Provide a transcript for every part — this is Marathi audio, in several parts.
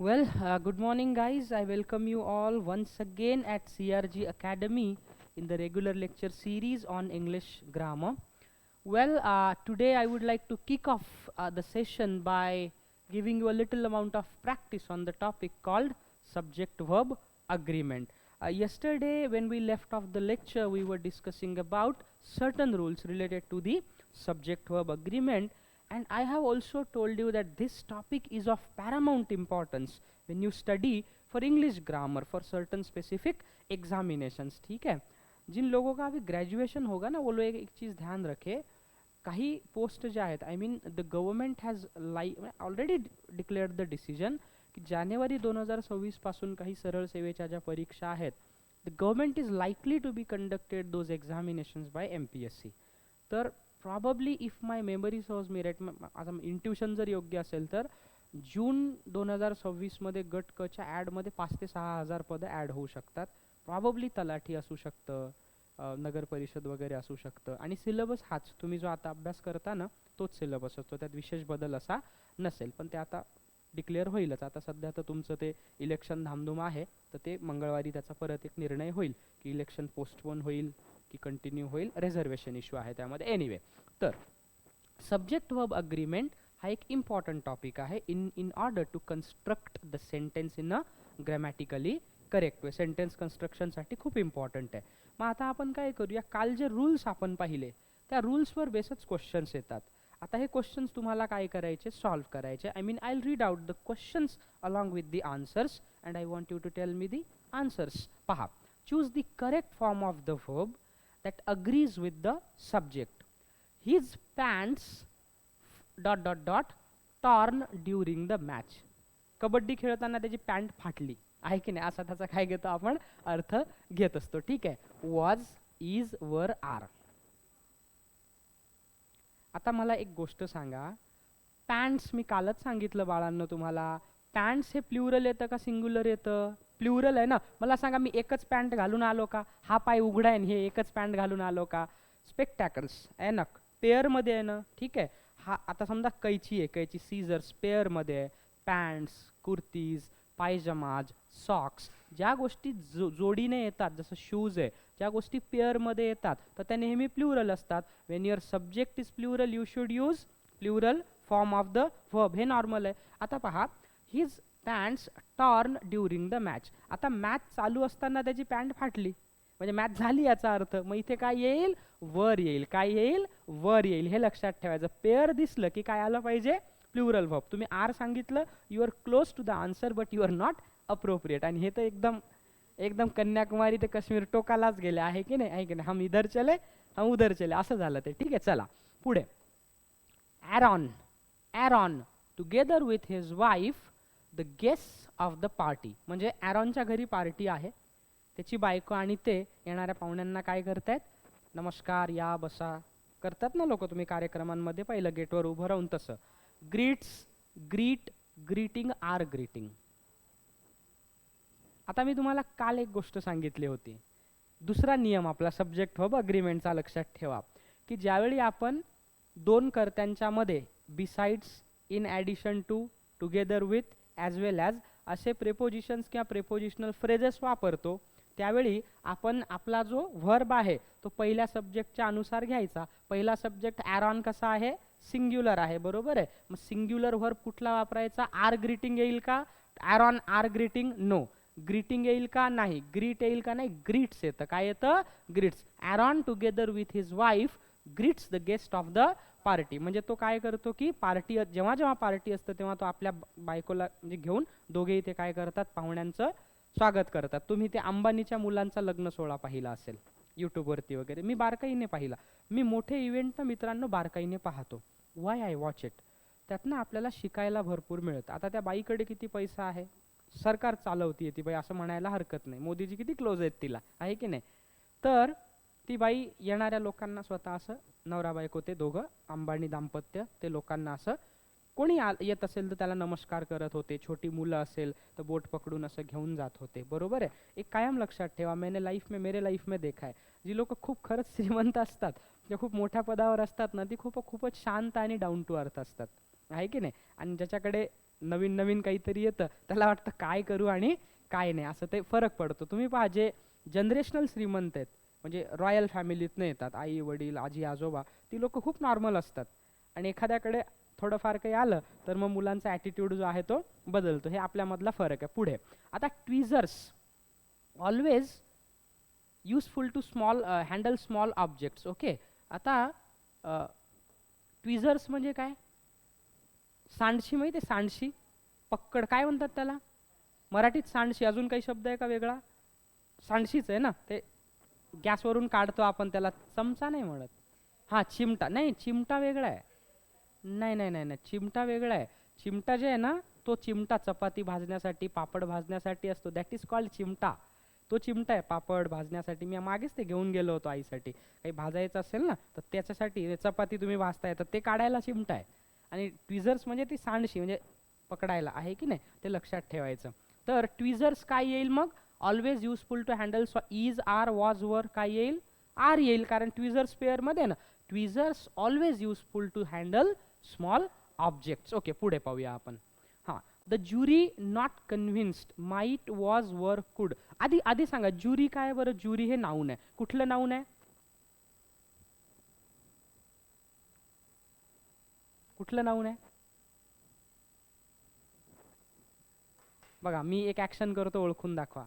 Good morning, guys. I welcome you all once again at CRG Academy in the regular lecture series on English grammar. Today I would like to kick off the session by giving you a little amount of practice on the topic called subject verb agreement. Yesterday, when we left off the lecture, we were discussing about certain rules related to the subject verb agreement, and I have also told you that this topic is of paramount importance when you study for English grammar for certain specific examinations. ठीक है, जिन लोगों का अभी ग्रेजुएशन होगा ना, वो लोग एक चीज़ ध्यान रखे. काही पोस्ट ज्या आहेत, I mean the government has already declared the decision की जानेवारी 2026 पासून काही सरळ सेवेच्या ज्या परीक्षा आहेत, the government is likely to be conducted those examinations by MPSC. तर probably if my memory serves me right, आता इंट्युशन जर योग्य असेल तर जून 2026 मध्ये गट क च्या ॲडमध्ये 5 ते 6 हजार पदं ॲड होऊ शकतात. प्रॉबब्ली तलाठी असू शकतं, नगर परिषद वगैरे असू शकतं, आणि सिलेबस हाच तुम्ही जो आता अभ्यास करता ना तोच सिलेबस असतो, त्यात विशेष बदल असा नसेल. पण ते आता डिक्लेअर होईलच. आता सध्या तर तुमचं ते इलेक्शन धामधूम आहे, तर ते मंगळवारी त्याचा परत एक निर्णय होईल की इलेक्शन पोस्टपोन होईल की कंटिन्यू होईल. रिझर्वेशन इश्यू आहे त्यामध्ये. एनिवे, तर सब्जेक्ट वर्ब अग्रीमेंट हा एक इम्पॉर्टंट टॉपिक आहे in order to construct the sentence in a grammatically correct way. Sentence कन्स्ट्रक्शनसाठी खूप इम्पॉर्टंट आहे. मग आता आपण काय करूया, काल जे रूल्स आपण पाहिले त्या रूल्सवर बेसच क्वेश्चन्स येतात. आता हे क्वेश्चन्स तुम्हाला काय करायचे, सॉल्व्ह करायचे. I mean I will read out the questions along with the answers and I want you to tell me the answers. पहा, choose the correct form of the verb that agrees with the subject. His pants ... torn during the match. Kabaddi खेळताना त्याची पॅन्ट फाटली आहे की नाही, असा त्याचा काय घेतो आपण अर्थ घेत असतो. ठीक आहे, वॉज, इज, वर, आर. आता मला एक गोष्ट सांगा, पॅन्ट्स मी कालच सांगितलं बाळांनो तुम्हाला, पॅन्ट्स हे प्लुरल येतं का सिंग्युलर येतं? प्लुरल आहे ना. मला सांगा, मी एकच पॅन्ट घालून आलो का? हा पाय उघडा आहे, हे एकच पॅन्ट घालून आलो का? स्पेक्टॅकल्स एनक पेअरमध्ये आहे ना. ठीक आहे, हा आता समजा कैची आहे, कैची सीझर्स पेअरमध्ये आहे. पॅन्ट्स, कुर्तीज, पायजमाज, सॉक्स, ज्या गोष्टी जोडीने येतात, जसं शूज आहे, ज्या गोष्टी पेअरमध्ये येतात तर त्या नेहमी प्लुरल असतात. Wien your subject is plural you should use plural form of the verb. हे नॉर्मल आहे. आता पहा, his pants torn during the match. आता मॅच चालू असताना त्याची पॅन्ट फाटली, म्हणजे मॅच झाली याचा अर्थ. मग इथे काय येईल, वर येईल. काय येईल, वर येईल. हे लक्षात ठेवायचं. पेअर दिसलं की काय आलं पाहिजे, प्लुरल वर्ब. तुम्ही आर सांगितलं, you are close to the answer but you are not appropriate. आणि हे तर एकदम एकदम कन्याकुमारी ते काश्मीर टोकालाच गेले आहे की नाही, आहे की नाही. हम इधर चले हम उधर चले असं झालं ते. ठीक आहे, चला पुढे. Aaron, Aaron together with his wife the guest of the party. म्हणजे ॲरॉनच्या घरी पार्टी आहे, त्याची बायको आणि ते येणाऱ्या पाहुण्यांना काय करतायत, नमस्कार, या, बसा करतात ना लोक. तुम्ही कार्यक्रमांमध्ये पहिलं गेटवर उभं राहून तसं. Greets, greet, greeting, are greeting. आता मी तुम्हाला काल एक गोष्ट सांगितली होती, दुसरा नियम आपला सब्जेक्ट वर्ब अग्रीमेंटचा लक्षात ठेवा, की ज्यावेळी आपण दोन कर्त्यांच्या मध्ये besides, in addition to, together with, as well as असे प्रेपोजिशन्स किंवा प्रेपोजिशनल फ्रेजेस वापरतो, त्यावेळी आपण आपला जो व्हर्ब आहे तो पहिल्या सब्जेक्टच्या अनुसार घ्यायचा. पहिला सब्जेक्ट ॲरॉन कसा आहे, सिंग्युलर आहे, बरोबर आहे. मग सिंग्युलर व्हर्ब कुठला वापरायचा, आर ग्रीटिंग येईल का, Aaron are greeting, no. Greeting येईल का, नाही. ग्रीट येईल का, नाही. ग्रीट्स येतं. काय येतं, greets. Aaron together with his wife greets the guest of the party. म्हणजे तो काय करतो की पार्टी, जेव्हा जेव्हा पार्टी असतं तेव्हा तो आपल्या बायकोला म्हणजे घेऊन दोघे इथे काय करतात, पाहुण्यांचं स्वागत करतात. तुम्ही ते अंबानीच्या मुलांचा लग्न सोहळा पाहिला असेल यूट्यूबवरती वगैरे, मी बारकाईने पाहिला. मी मोठे इव्हेंट ना मित्रांनो बारकाईने पाहतो. Y I watch it. त्यातनं आपल्याला शिकायला भरपूर मिळतं. आता त्या बाईकडे किती पैसा आहे, सरकार चालवतीये ती बाई असं म्हणायला हरकत नाही. मोदीजी किती क्लोज आहेत तिला, आहे की नाही. तर ती बाई येणाऱ्या लोकांना स्वतः असं, नवरा बायको ते दोघं अंबानी दाम्पत्य, ते लोकांना असं कोणी येत असेल तर त्याला नमस्कार करत होते. छोटी मुलं असेल तर बोट पकडून असं घेऊन जात होते, बरोबर आहे. एक कायम लक्षात ठेवा, मैंने लाईफ में, मेरे लाईफ में देखा है, जी लोक खूप खरंच श्रीमंत असतात, जे खूप मोठ्या पदावर असतात ना, ती खूपच शांत आणि डाऊन टू अर्थ असतात. आहे की नाही. आणि ज्याच्याकडे नवीन नवीन काहीतरी येतं त्याला वाटतं काय करू आणि काय नाही, असं ते फरक पडतो. तुम्ही पहा जे जनरेशनल श्रीमंत आहेत, म्हणजे रॉयल फॅमिलीतनं येतात, आई वडील आजी आजोबा, ती लोक खूप नॉर्मल असतात. आणि एखाद्याकडे थोडंफार काही आलं तर मग मुलांचा ॲटिट्यूड जो आहे तो बदलतो. हे आपल्यामधला फरक आहे. पुढे आता tweezers always useful to small handle small objects. Okay, आता ट्विझर्स म्हणजे काय? सांडशी माहिती आहे? सांडशी, पक्कड काय म्हणतात त्याला मराठीत? सांडशी. अजून काही शब्द आहे का वेगळा? सांडशीच आहे ना, ते गॅसवरून काढतो आपण त्याला, चमचा नाही म्हणत. हा, चिमटा. नाही, चिमटा वेगळा आहे. नाही नाही नाही नाही, चिमटा वेगळा आहे. चिमटा जे आहे ना, तो चिमटा चपाती भाजण्यासाठी पापड भाजण्यासाठी असतो, दॅट इज कॉल्ड चिमटा. तो चिमटा आहे पापड भाजण्यासाठी. मी मागेच ते घेऊन गेलो होतो आईसाठी, काही भाजायचं असेल ना तर त्याच्यासाठी. चपाती तुम्ही भाजताय तर ते काढायला चिमटा आहे. आणि ट्विझर्स म्हणजे ती सांडशी, म्हणजे पकडायला, आहे की नाही, ते लक्षात ठेवायचं. तर ट्विझर्स काय येईल मग? Always useful to handle. Is are was were काय येईल? आर येईल, कारण ट्विझर्स पेअरमध्ये ना. Tweezers always useful to handle small objects. Okay, पुढे पाहूया आपण. हां, the jury not convinced might was were could. आधी आधी सांगा ज्युरी काय बरं? ज्युरी हे नाऊन आहे. कुठलं नाऊन आहे? कुठलं नाऊन आहे? बघा, मी एक ऍक्शन करतो, ओळखून दाखवा.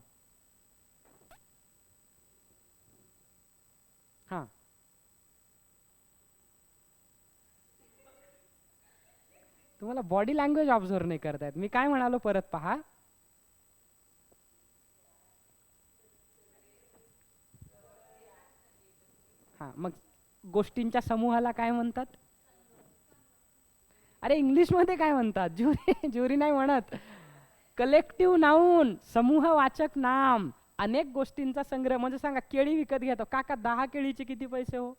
हां, तुम्हाला बॉडी लँग्वेज ऑब्झर्व नाही करतायत. मी काय म्हणालो परत पहा. हां, मग गोष्टींच्या समूहाला काय म्हणतात? अरे इंग्लिशमध्ये काय म्हणतात? ज्युरी ज्युरी नाही म्हणत. कलेक्टिव्ह नाऊन, समूहवाचक नाम. अनेक गोष्टींचा संग्रह. म्हणजे सांगा, केळी विकत घेतो, काका 10 केळीचे किती पैसे हो?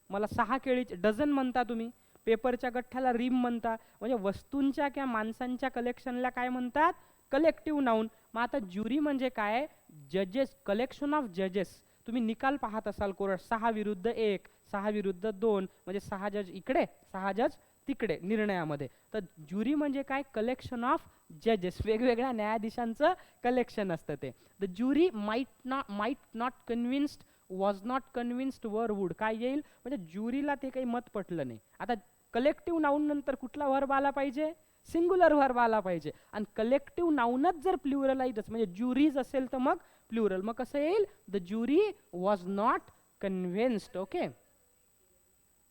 मला 6 केळीचे. डझन म्हणता तुम्ही. पेपरच्या गठ्ठ्याला रिम म्हणता. म्हणजे वस्तूंच्या किंवा माणसांच्या कलेक्शनला काय म्हणतात? Collective noun. मग आता ज्युरी म्हणजे काय? जजेस, कलेक्शन ऑफ जजेस. तुम्ही निकाल पाहत असाल कोर्ट, 6 विरुद्ध 1, 6 विरुद्ध 2, म्हणजे 6 जज इकडे 6 जज तिकडे निर्णयामध्ये. तर ज्युरी म्हणजे काय? कलेक्शन ऑफ जजेस, वेगवेगळ्या न्यायाधीशांचं कलेक्शन असतं ते. The jury might not convinced, was not convinced, वर वुड काय येईल? म्हणजे ज्युरीला ते काही मत पटलं नाही. आता कलेक्टिव्ह नाऊन नंतर कुठला व्हर्ब आला पाहिजे? सिंग्युलर व्हर्ब आला पाहिजे. आणि कलेक्टिव्ह नाऊनच जर प्लुरलाइज म्हणजे ज्युरीज असेल तर मग प्लुरल. मग कसं येईल? The jury was not convinced. Okay,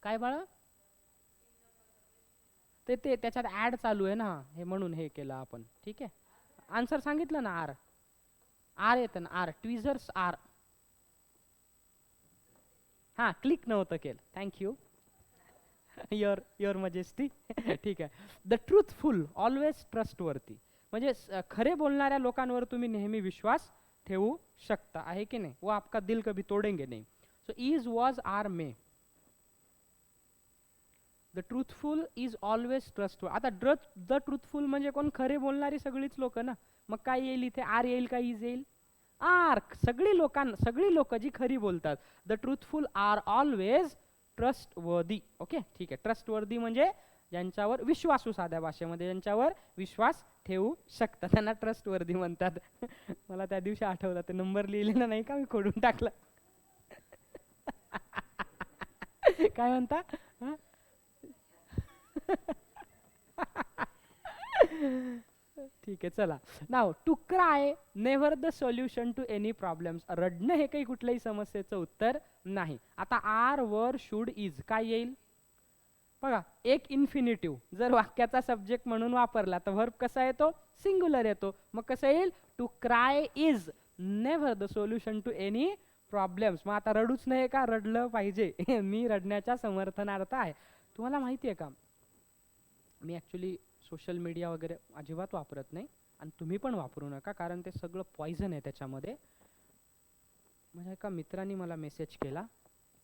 काय बाळा? ते ते त्याच्यात ऍड चालू आहे ना, हे म्हणून हे केलं आपण. ठीक आहे, आन्सर सांगितलं ना. आर आर येतं ना, आर. Tweezers R. हां, क्लिक नव्हतं केलं. थँक्यू. Your your majesty. ठीक आहे. द ट्रूथफुल ऑलवेज ट्रस्टवरती, म्हणजे खरे बोलणाऱ्या लोकांवर तुम्ही नेहमी विश्वास ठेवू शकता, आहे की नाही. वो आपका दिल कभी तोडेंगे नाही. So is was are may. The truthful is always trust. आता द ट्रूथफुल म्हणजे कोण? खरे बोलणारी सगळीच लोक ना. मग काय येईल इथे? आर येईल का इज येईल? आर. सगळी लोक जी खरी बोलतात. The truthful are always trustworthy. Okay, ठीक आहे. ट्रस्ट वर्दी म्हणजे ज्यांच्यावर विश्वासू, साध्या भाषेमध्ये ज्यांच्यावर विश्वास ठेवू शकतात त्यांना ट्रस्ट वर्दी म्हणतात. मला त्या दिवशी आठवलं, ते नंबर लिहिलेला नाही का, मी खोडून टाकला. काय म्हणता? ठीक आहे, चला. Now to cry never the solution to any problems. रडणं हे काही कुठल्याही समस्येचं उत्तर नाही. आता आर वर शुड इज काय येईल? बघा, एक इन्फिनिटिव्ह जर वाक्याचा सब्जेक्ट म्हणून वापरला तर व्हर्ब कसा येतो? सिंग्युलर येतो. मग कसं येईल? To cry is never the solution to any problems. मग आता रडूच नाही का? रडलं पाहिजे. मी रडण्याच्या समर्थनार्थ आहे. तुम्हाला माहिती आहे का, मी ॲक्च्युली सोशल मीडिया वगैरे अजिबात वापरत नाही. आणि तुम्ही पण वापरू नका, कारण ते सगळं पॉयझन आहे त्याच्यामध्ये. म्हणजे एका मित्रांनी मला मेसेज केला,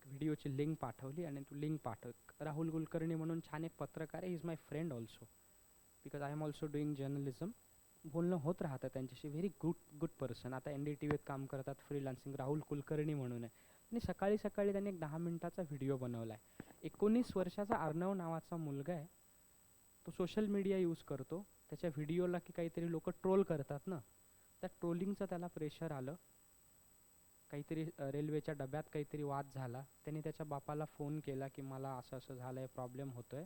व्हिडिओची लिंक पाठवली आणि तू लिंक पाठव. राहुल कुलकर्णी म्हणून छान एक पत्रकार आहे, is my friend also, because I am also doing journalism. बोलणं होत राहतं त्यांच्याशी. Very good person. आता NDTVत काम करतात फ्रीलान्सिंग. राहुल कुलकर्णी म्हणून आहे. आणि सकाळी सकाळी त्यांनी एक 10 मिनिटाचा व्हिडिओ बनवला आहे. 19 वर्षाचा अर्णव नावाचा मुलगा आहे. तो सोशल मीडिया यूज करतो, त्याच्या व्हिडिओला की काहीतरी लोक ट्रोल करतात ना, त्या ट्रोलिंगचं त्याला प्रेशर आलं. काहीतरी रेल्वेच्या डब्यात काहीतरी वाद झाला, त्याने त्याच्या बापाला फोन केला की मला असं असं झालंय, प्रॉब्लेम होतोय.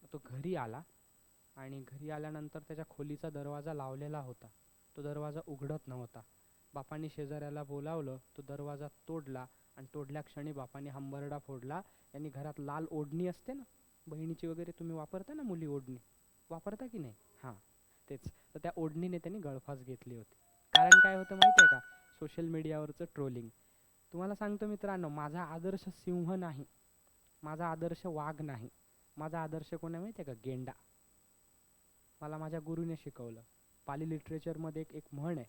तो घरी आला आणि घरी आल्यानंतर त्याच्या खोलीचा दरवाजा लावलेला होता, तो दरवाजा उघडत नव्हता. बापाने शेजाऱ्याला बोलावलं, तो दरवाजा तोडला आणि तोडल्या क्षणी बापाने हंबरडा फोडला. यांनी घरात लाल ओढणी असते ना बहिणीची वगैरे, तुम्ही वापरता ना मुली ओढणी, वापरता की नाही? हां, तेच. तर त्या ओढणीने त्यांनी गळफास घेतली होती. कारण काय होतं माहिती आहे का? सोशल मीडियावरचं ट्रोलिंग. तुम्हाला सांगतो मित्रांनो, माझा आदर्श सिंह नाही, माझा आदर्श वाघ नाही, माझा आदर्श कोण आहे माहिती आहे का? गेंडा. मला माझ्या गुरुने शिकवलं. पाली लिटरेचरमध्ये एक म्हण आहे,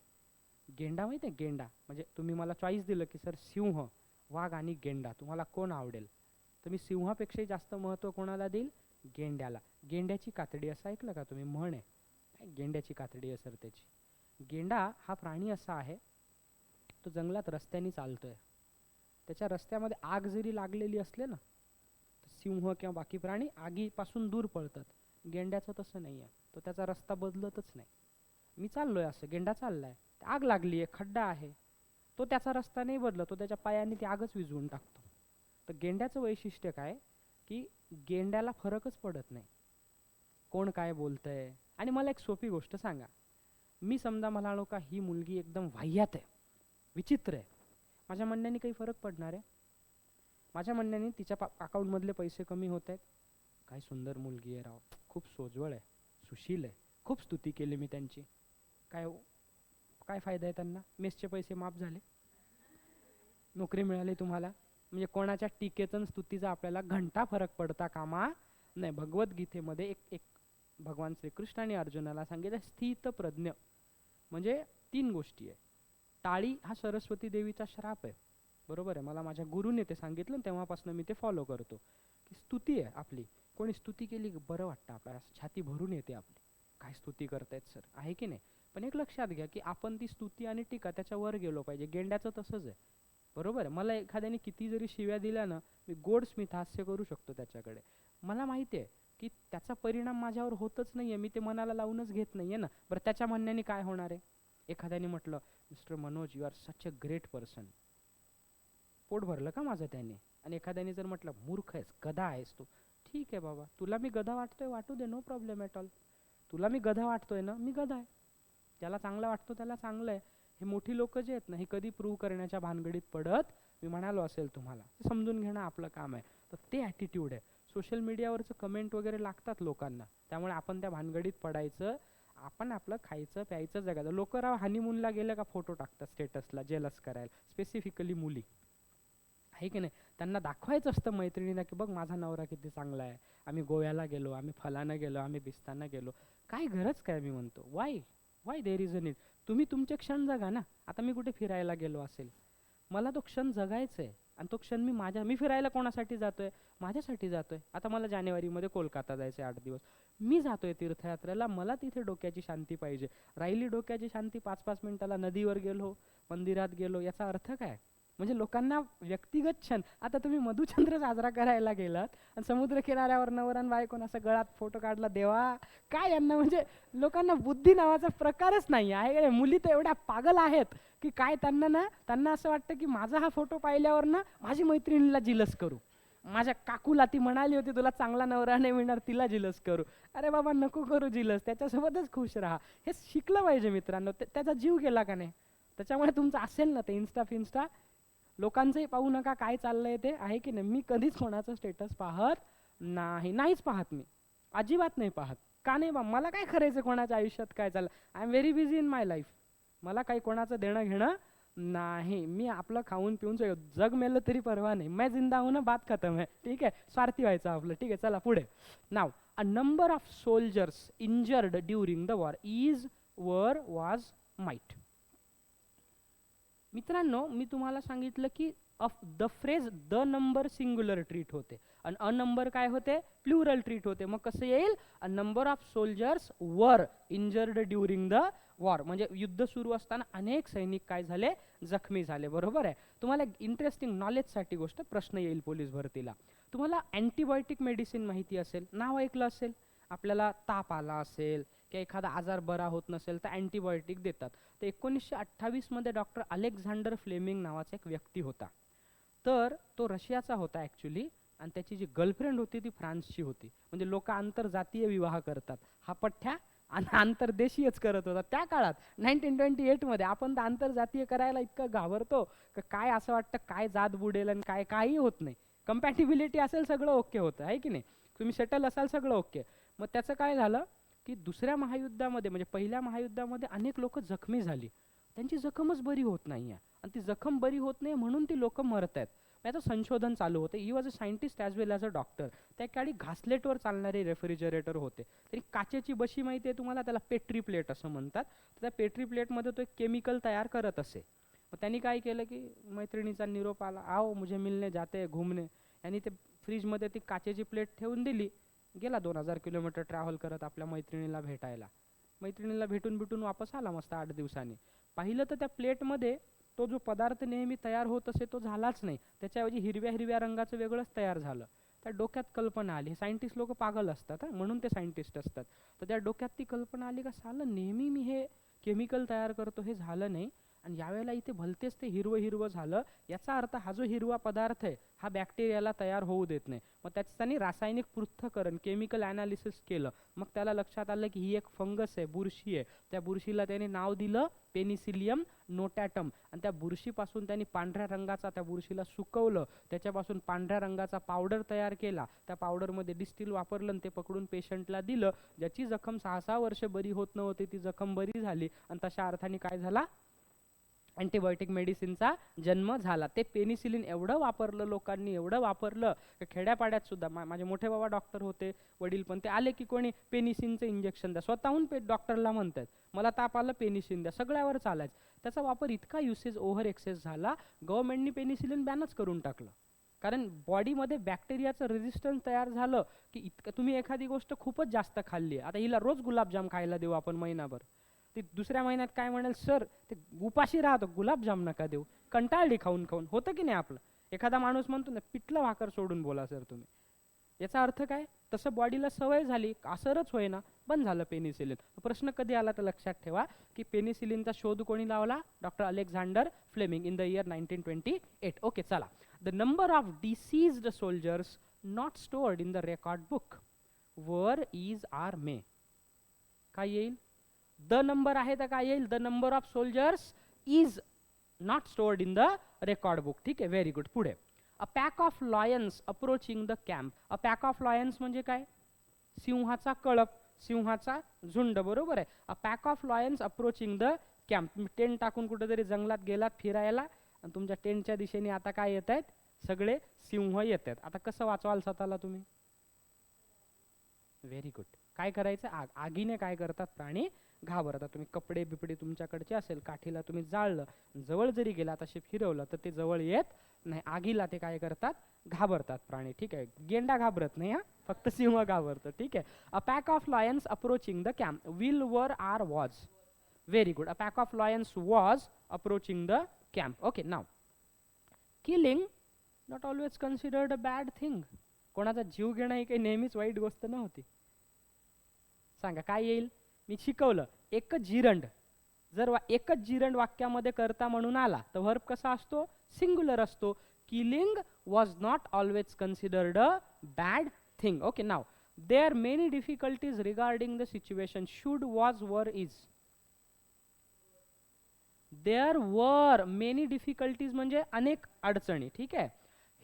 गेंडा माहिती आहे? गेंडा म्हणजे तुम्ही मला चॉईस दिलं की सर सिंह, वाघ आणि गेंडा, तुम्हाला कोण आवडेल? तर मी सिंहापेक्षाही जास्त महत्त्व कोणाला देईल? गेंड्याला. गेंड्याची कातडी असं ऐकलं का तुम्ही? म्हण आहे, गेंड्याची कातडी आहे सर त्याची. गेंडा हा प्राणी असा आहे, तो जंगलात रस्त्याने चालतोय, त्याच्या रस्त्यामध्ये आग जरी लागलेली असले ना, तर सिंह किंवा बाकी प्राणी आगीपासून दूर पळतात. गेंड्याचं तसं नाही आहे, तो त्याचा रस्ता बदलतच नाही. मी चाललोय असं, गेंडा चाललाय, आग लागली आहे, खड्डा आहे, तो त्याचा रस्ता नाही बदलत, तो त्याच्या पायाने ती आगच विझवून टाकतो. तर गेंड्याचं वैशिष्ट्य काय की गेंड्याला फरकच पडत नाही कोण काय बोलतंय. आणि मला एक सोपी गोष्ट सांगा, मी समजा म्हणालो का ही मुलगी एकदम वाह्यात आहे, विचित्र आहे, माझ्या म्हणण्याने काही फरक पडणार आहे? माझ्या म्हणण्याने तिच्या अकाउंटमधले पैसे कमी होत आहेत? काय सुंदर मुलगी आहे राव, खूप सोज्वळ आहे, सुशील आहे, खूप स्तुती केली मी त्यांची, काय काय फायदा आहे त्यांना? मेसचे पैसे माफ झाले, नोकरी मिळाली तुम्हाला. म्हणजे कोणाच्या टीकेचा स्तुतीचा आपल्याला घंटा फरक पडता कामा नाही. भगवद्गीतेमध्ये एक एक भगवान श्रीकृष्ण आणि अर्जुनाला सांगितलं, स्थित प्रज्ञ म्हणजे 3 गोष्टी आहे. टाळी हा सरस्वती देवीचा श्राप आहे, बरोबर आहे, मला माझ्या गुरुने ते सांगितलं, तेव्हापासून मी ते फॉलो करतो. की स्तुती आहे आपली, कोणी स्तुती केली बरं वाटतं आपल्याला, छाती भरून येते आपली, काय स्तुती करतायत सर, आहे की नाही? पण एक लक्षात घ्या की आपण ती स्तुती आणि टीका त्याच्यावर गेलो पाहिजे. गेंड्याचं तसंच आहे, बरोबर आहे. मला एखाद्याने किती जरी शिव्या दिल्या ना, मी गोड स्मित हास्य करू शकतो त्याच्याकडे. मला माहिती आहे की त्याचा परिणाम माझ्यावर होतच नाहीये, मी ते मनाला लावूनच घेत नाहीये ना. बरं, त्याच्या म्हणण्याने काय होणार आहे? एखाद्याने म्हटलं, mister Manoj you R such a great person, पोट भरलं का माझं त्याने? आणि एखाद्याने जर म्हटलं, मूर्ख आहेस, गधा आहेस तू, ठीक आहे बाबा, तुला मी गधा वाटतोय, वाटू दे, नो प्रॉब्लेम ॲट ऑल. तुला मी गधा वाटतोय ना, मी गधा आहे. ज्याला चांगला वाटतो त्याला चांगलं आहे. हे मोठी लोक जे आहेत ना, हे कधी प्रूव्ह करण्याच्या भानगडीत पडत, मी म्हणालो असेल तुम्हाला, समजून घेणं आपलं काम आहे. तर ते ॲटिट्यूड आहे. सोशल मीडियावरचं कमेंट वगैरे लागतात लोकांना, त्यामुळे आपण त्या भानगडीत पडायचं, आपण आपलं खायचं प्यायचं जगायचं. लोक राव हनीमूनला गेलं का फोटो टाकतात स्टेटसला, जेलस करायला, स्पेसिफिकली मुली, आहे की नाही? त्यांना दाखवायचं असतं मैत्रिणींना की बघ माझा नवरा किती चांगला आहे, आम्ही गोव्याला गेलो, आम्ही फलानं गेलो, आम्ही बिस्तानं गेलो. काय गरज काय? मी म्हणतो Y Y there is a need. तुम्ही तुमचे क्षण जगा ना. आता मी कुठे फिरायला गेलो असेल, मला तो क्षण जगायचा आहे, आणि तो क्षण मी फिरायला कोणासाठी जातोय? माझ्यासाठी जातोय. आता मला जानेवारीमध्ये कोलकाता जायचं आहे 8 दिवस, मी जातोय तीर्थयात्रेला, मला तिथे डोक्याची शांती पाहिजे. राहिली डोक्याची शांती 5-5 मिनिटाला नदीवर गेलो, मंदिरात गेलो, याचा अर्थ काय? म्हणजे लोकांना व्यक्तिगत क्षण. आता तुम्ही मधुचंद्र साजरा करायला गेलात आणि समुद्र किनाऱ्यावर नवरा आणि बायकोन असं गळात फोटो काढला, देवा काय यांना, म्हणजे लोकांना बुद्धी नावाचा प्रकारच नाही आहे. मुली तर एवढ्या पागल आहेत की काय, त्यांना असं वाटतं की माझा हा फोटो पाहिल्यावर ना माझी मैत्रिणीला जिलस करू, माझ्या काकूला, ती म्हणाली होती तुला चांगला नवरा नाही मिळणार, तिला जिलस करू. अरे बाबा नको करू जिलस, त्याच्यासोबतच खुश राहा. हे शिकलं पाहिजे मित्रांनो. त्याचा जीव गेला का नाही? त्याच्यामुळे तुमचं असेल ना ते इन्स्टा लोकांचंही पाहू नका काय चाललंय ते, आहे की नाही? मी कधीच कोणाचं स्टेटस पाहत नाहीच पाहत, मी अजिबात नाही पाहत. का नाही बा, मला काय करायचं कोणाच्या आयुष्यात काय चाललं? I am very busy in my life. मला काही कोणाचं देणं घेणं नाही. मी आपलं खाऊन पिऊन जग मेलं तरी परवा नाही, मैं जिंदा हूं ना, बात खतम आहे. ठीक आहे, स्वार्थी व्हायचं आपलं. ठीक आहे, चला पुढे. Now a number of soldiers injured during the war was might. मित्रांनो, मी तुम्हाला सांगितलं की the phrase the number singular treat होते आणि अ नंबर काय होते? प्लुरल ट्रीट होते. मग कसं येईल? अ नंबर ऑफ सोल्जर्स वर इंजर्ड ड्युरिंग द वॉर, म्हणजे युद्ध सुरू असताना अनेक सैनिक काय झाले? जखमी झाले. बरोबर आहे. तुम्हाला एक इंटरेस्टिंग नॉलेजसाठी गोष्ट, प्रश्न येईल पोलीस भरतीला. तुम्हाला अँटीबायोटिक मेडिसिन माहिती असेल, नाव ऐकलं असेल. आपल्याला ताप आला असेल किंवा एखादा आजार बरा होत नसेल तर अँटीबायोटिक देतात. तर 1928 मध्ये डॉक्टर अलेक्झांडर फ्लेमिंग नावाचा एक व्यक्ती होता. तर तो रशियाचा होता ॲक्च्युली, आणि त्याची जी गर्लफ्रेंड होती ती फ्रान्सची होती. म्हणजे लोक आंतरजातीय विवाह करतात, हा पठ्ठ्या आणि आंतरदेशीयच करत होता त्या काळात. 1928 मध्ये आपण तर आंतरजातीय करायला इतकं घाबरतो का काय, असं वाटतं काय जात बुडेल आणि काय काही होत नाही. कम्पॅटिबिलिटी असेल सगळं ओके होतं, आहे की नाही, तुम्ही सेटल असाल सगळं ओके. मग त्याचं काय झालं की दुसऱ्या महायुद्धामध्ये म्हणजे पहिल्या महायुद्धामध्ये अनेक लोक जखमी झाली, त्यांची जखमच बरी होत नाही आहे, आणि ती जखम बरी होत नाही म्हणून ती लोक मरत आहेत. त्याचं संशोधन चालू होतं. He was a scientist as well as a doctor. त्या काळी घासलेटवर चालणारे रेफ्रिजरेटर होते. तरी काचेची बशी माहिती आहे तुम्हाला, त्याला पेट्री प्लेट असं म्हणतात. तर त्या पेट्री प्लेटमध्ये तो एक केमिकल तयार करत असे. मग त्यांनी काय केलं की मैत्रिणीचा निरोप आला, आओ मुझे मिलने जाते घुमने, यांनी ते फ्रीजमध्ये ती काचेची प्लेट ठेवून दिली. गेला 2000 किलोमीटर ट्रॅव्हल करत आपल्या मैत्रिणीला भेटायला. मैत्रिणीला भेटून वापस आला मस्त 8 दिवसांनी. पाहिलं तर त्या प्लेटमध्ये तो जो पदार्थ नेहमी तयार होत असे तो झालाच नाही, त्याच्याऐवजी हिरव्या हिरव्या रंगाचं वेगळंच तयार झालं. त्या डोक्यात कल्पना आली, सायंटिस्ट लोक पागल असतात म्हणून ते सायंटिस्ट असतात. तर त्या डोक्यात ती कल्पना आली का सालं नेहमी मी हे केमिकल तयार करतो हे झालं नाही, आणि यावेळेला इथे भलतेच ते हिरवं हिरवं झालं, याचा अर्थ हा जो हिरवा पदार्थ आहे हा बॅक्टेरियाला तयार होऊ देत नाही. मग त्याचं त्यांनी रासायनिक पृथ्थकरण केमिकल ॲनालिसिस केलं. मग त्याला लक्षात आलं की ही एक फंगस आहे, बुरशी आहे. त्या बुरशीला त्याने नाव दिलं पेनिसिलियम नोटॅटम, आणि त्या बुरशीपासून त्यांनी पांढऱ्या रंगाचा, त्या बुरशीला सुकवलं, त्याच्यापासून पांढऱ्या रंगाचा पावडर तयार केला. त्या पावडरमध्ये डिस्टिल वापरलं आणि ते पकडून पेशंटला दिलं. ज्याची जखम 6-6 वर्ष बरी होत नव्हती ती जखम बरी झाली, आणि तशा अर्थाने काय झाला, अँटीबायोटिक मेडिसिनचा जन्म झाला. ते पेनिसिलिन एवढं वापरलं लोकांनी, एवढं वापरलं की खेड्यापाड्यात सुद्धा माझे मोठे बाबा डॉक्टर होते, वडील पण, ते आले की कोणी पेनिसिनचं इंजेक्शन द्या, स्वतःहून डॉक्टरला म्हणतात मला ताप आला पेनिसिन द्या, सगळ्यावर चालायचं. त्याचा वापर इतका युसेज ओव्हर एक्सेस झाला, गव्हर्नमेंटनी पेनिसिलिन बॅनच करून टाकलं. कारण बॉडीमध्ये बॅक्टेरियाचं रेजिस्टन्स तयार झालं की इतकं, तुम्ही एखादी गोष्ट खूपच जास्त खाल्ली, आता हिला रोज गुलाबजाम खायला देऊ आपण महिनाभर, ती दुसऱ्या महिन्यात काय म्हणेल, सर ते उपाशी राहतो गुलाबजाम नका देऊ, कंटाळली खाऊन खाऊन, होतं की नाही आपलं. एखादा माणूस म्हणतो ना पिठलं भाकर सोडून बोला सर तुम्ही, याचा अर्थ काय, तसं बॉडीला सवय झाली, असरच होईना, बंद झालं पेनिसिलिन. प्रश्न कधी आला तर लक्षात ठेवा की पेनिसिलिनचा शोध कोणी लावला, doctor Alexander Fleming in the year 1928. Okay चला, the number of diseased soldiers not stored in the record book were is are may, काय येईल, द नंबर आहे तर काय येईल, the number of soldiers is not stored in the record book. ठीक आहे, व्हेरी गुड. पुढे, a pack of lions approaching the camp. A pack of lions म्हणजे काय, सिंहाचा कळप, सिंहाचा झुंड, बरोबर आहे. A pack of lions approaching the camp. तुम्ही टेंट टाकून कुठेतरी जंगलात गेलात फिरायला, आणि तुमच्या टेंटच्या दिशेने आता काय येत आहेत, सगळे सिंह येत आहेत. आता कसं वाचवाल स्वतःला तुम्ही, व्हेरी गुड. काय करायचं, आगीने काय करतात प्राणी, घाबरतात. तुम्ही कपडे बिपडे तुमच्याकडचे असेल, काठीला तुम्ही जाळलं, जवळ जरी गेला तसे फिरवलं तर ते जवळ येत नाही. आगीला ते काय करतात, घाबरतात प्राणी. ठीक आहे, गेंडा घाबरत नाही हा, फक्त सिंह घाबरतो. ठीक आहे. A pack of lions approaching the camp, will were are was, very good. A pack of lions was approaching the camp. Okay, now killing not always considered a bad thing. कोणाचा जीव घेणं ही काही नेहमीच वाईट गोष्ट नव्हती. सांगा काय येईल, मी शिकवलं एकच जिरंड, जर एकच जिरंड वाक्यामध्ये करता म्हणून आला तर वर्ब कसा असतो, सिंग्युलर असतो. Killing was not always considered a bad thing. Okay, now there many difficulties regarding the situation, should was were is. There were many difficulties म्हणजे अनेक अडचणी. ठीक आहे.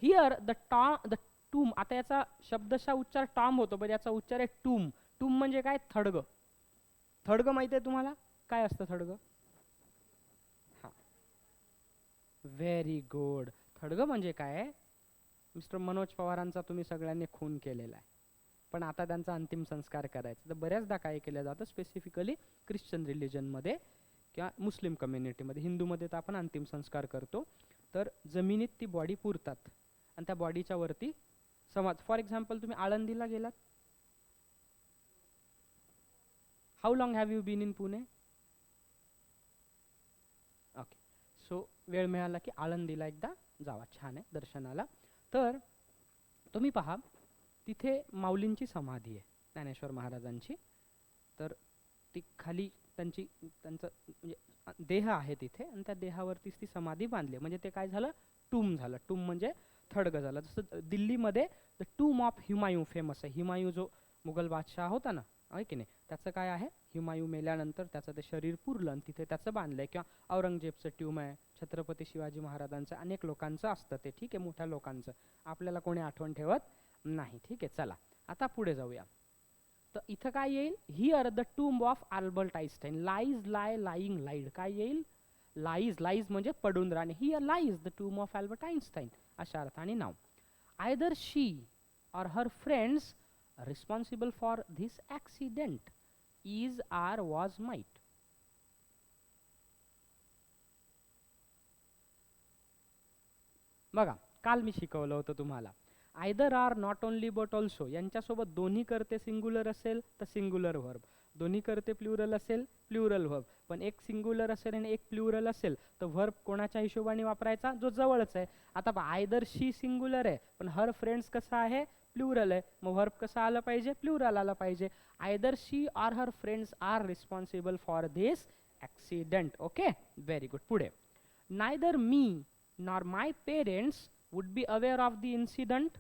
हिअर द टूम, आता याचा शब्दशः उच्चार टॉम होतो पण याचा उच्चार आहे टूम. टूम म्हणजे काय, थडग. थडग माहिती आहे तुम्हाला, काय असतं थडग, हा, व्हेरी गुड. थडग म्हणजे काय, मिस्टर मनोज पवारांचा तुम्ही सगळ्यांनी खून केलेला आहे, पण आता त्यांचा अंतिम संस्कार करायचा. तर बऱ्याचदा काय केलं जातं, स्पेसिफिकली ख्रिश्चन रिलिजनमध्ये किंवा मुस्लिम कम्युनिटीमध्ये, हिंदूमध्ये तर आपण अंतिम संस्कार करतो, तर जमिनीत ती बॉडी पुरतात आणि त्या बॉडीच्या वरती समाज. फॉर एक्झाम्पल तुम्ही आळंदीला गेलात, how long have you been in Pune, okay, so वेळ मिळाला की आळंदीला एकदा जावा, छान आहे दर्शनाला. तर तुम्ही पहा तिथे माऊलींची समाधी आहे. ज्ञानेश्वर महाराजांची. तर ती खाली त्यांचं म्हणजे देह आहे तिथे आणि त्या देहावरतीच ती समाधी बांधली. म्हणजे ते काय झालं, टूम झालं. टूम म्हणजे थडगं झालं. जसं दिल्लीमध्ये the tomb of Humayun famous आहे. हुमायूं जो मुघल बादशाह होता ना, आहे की नाही, त्याचं काय आहे, हुमायूं मेल्यानंतर त्याचं ते शरीर पुरलं आणि तिथे त्याचं बांधलंय. किंवा औरंगजेबचं ट्यूम आहे, छत्रपती शिवाजी महाराजांचं, अनेक लोकांचं असतं ते, ठीक आहे, मोठ्या लोकांचं. आपल्याला कोणी आठवण ठेवत नाही. ठीक आहे, चला आता पुढे जाऊया. तर इथं काय येईल, here the tomb of Albert Einstein, lies lie lying lied. काय येईल, लाईज, लाईज म्हणजे पडून राहणे. Here lies the tomb of Albert Einstein अशा अर्थाने now. Either she or her friends responsible for this accident is or was might. बघा, काल मी शिकवलं होतं तुम्हाला, either or not only but also यांच्यासोबत दोन्ही करते सिंग्युलर असेल तर सिंग्युलर व्हर्ब, दोन्ही करते प्लुरल असेल प्लुरल व्हर्ब. पण एक सिंग्युलर असेल आणि एक प्लुरल असेल तर व्हर्ब कोणाच्या हिशोबाने वापरायचा, जो जवळच आहे. आता आयदर शी सिंग्युलर आहे पण हर फ्रेंड्स कसं आहे, प्लुरल आहे, मग व्हर्ब कसं आलं पाहिजे, प्लुरल आलं पाहिजे. Either she or her friends are responsible for this accident. Okay, very good. पुढे, neither me nor my parents would be aware of the incident,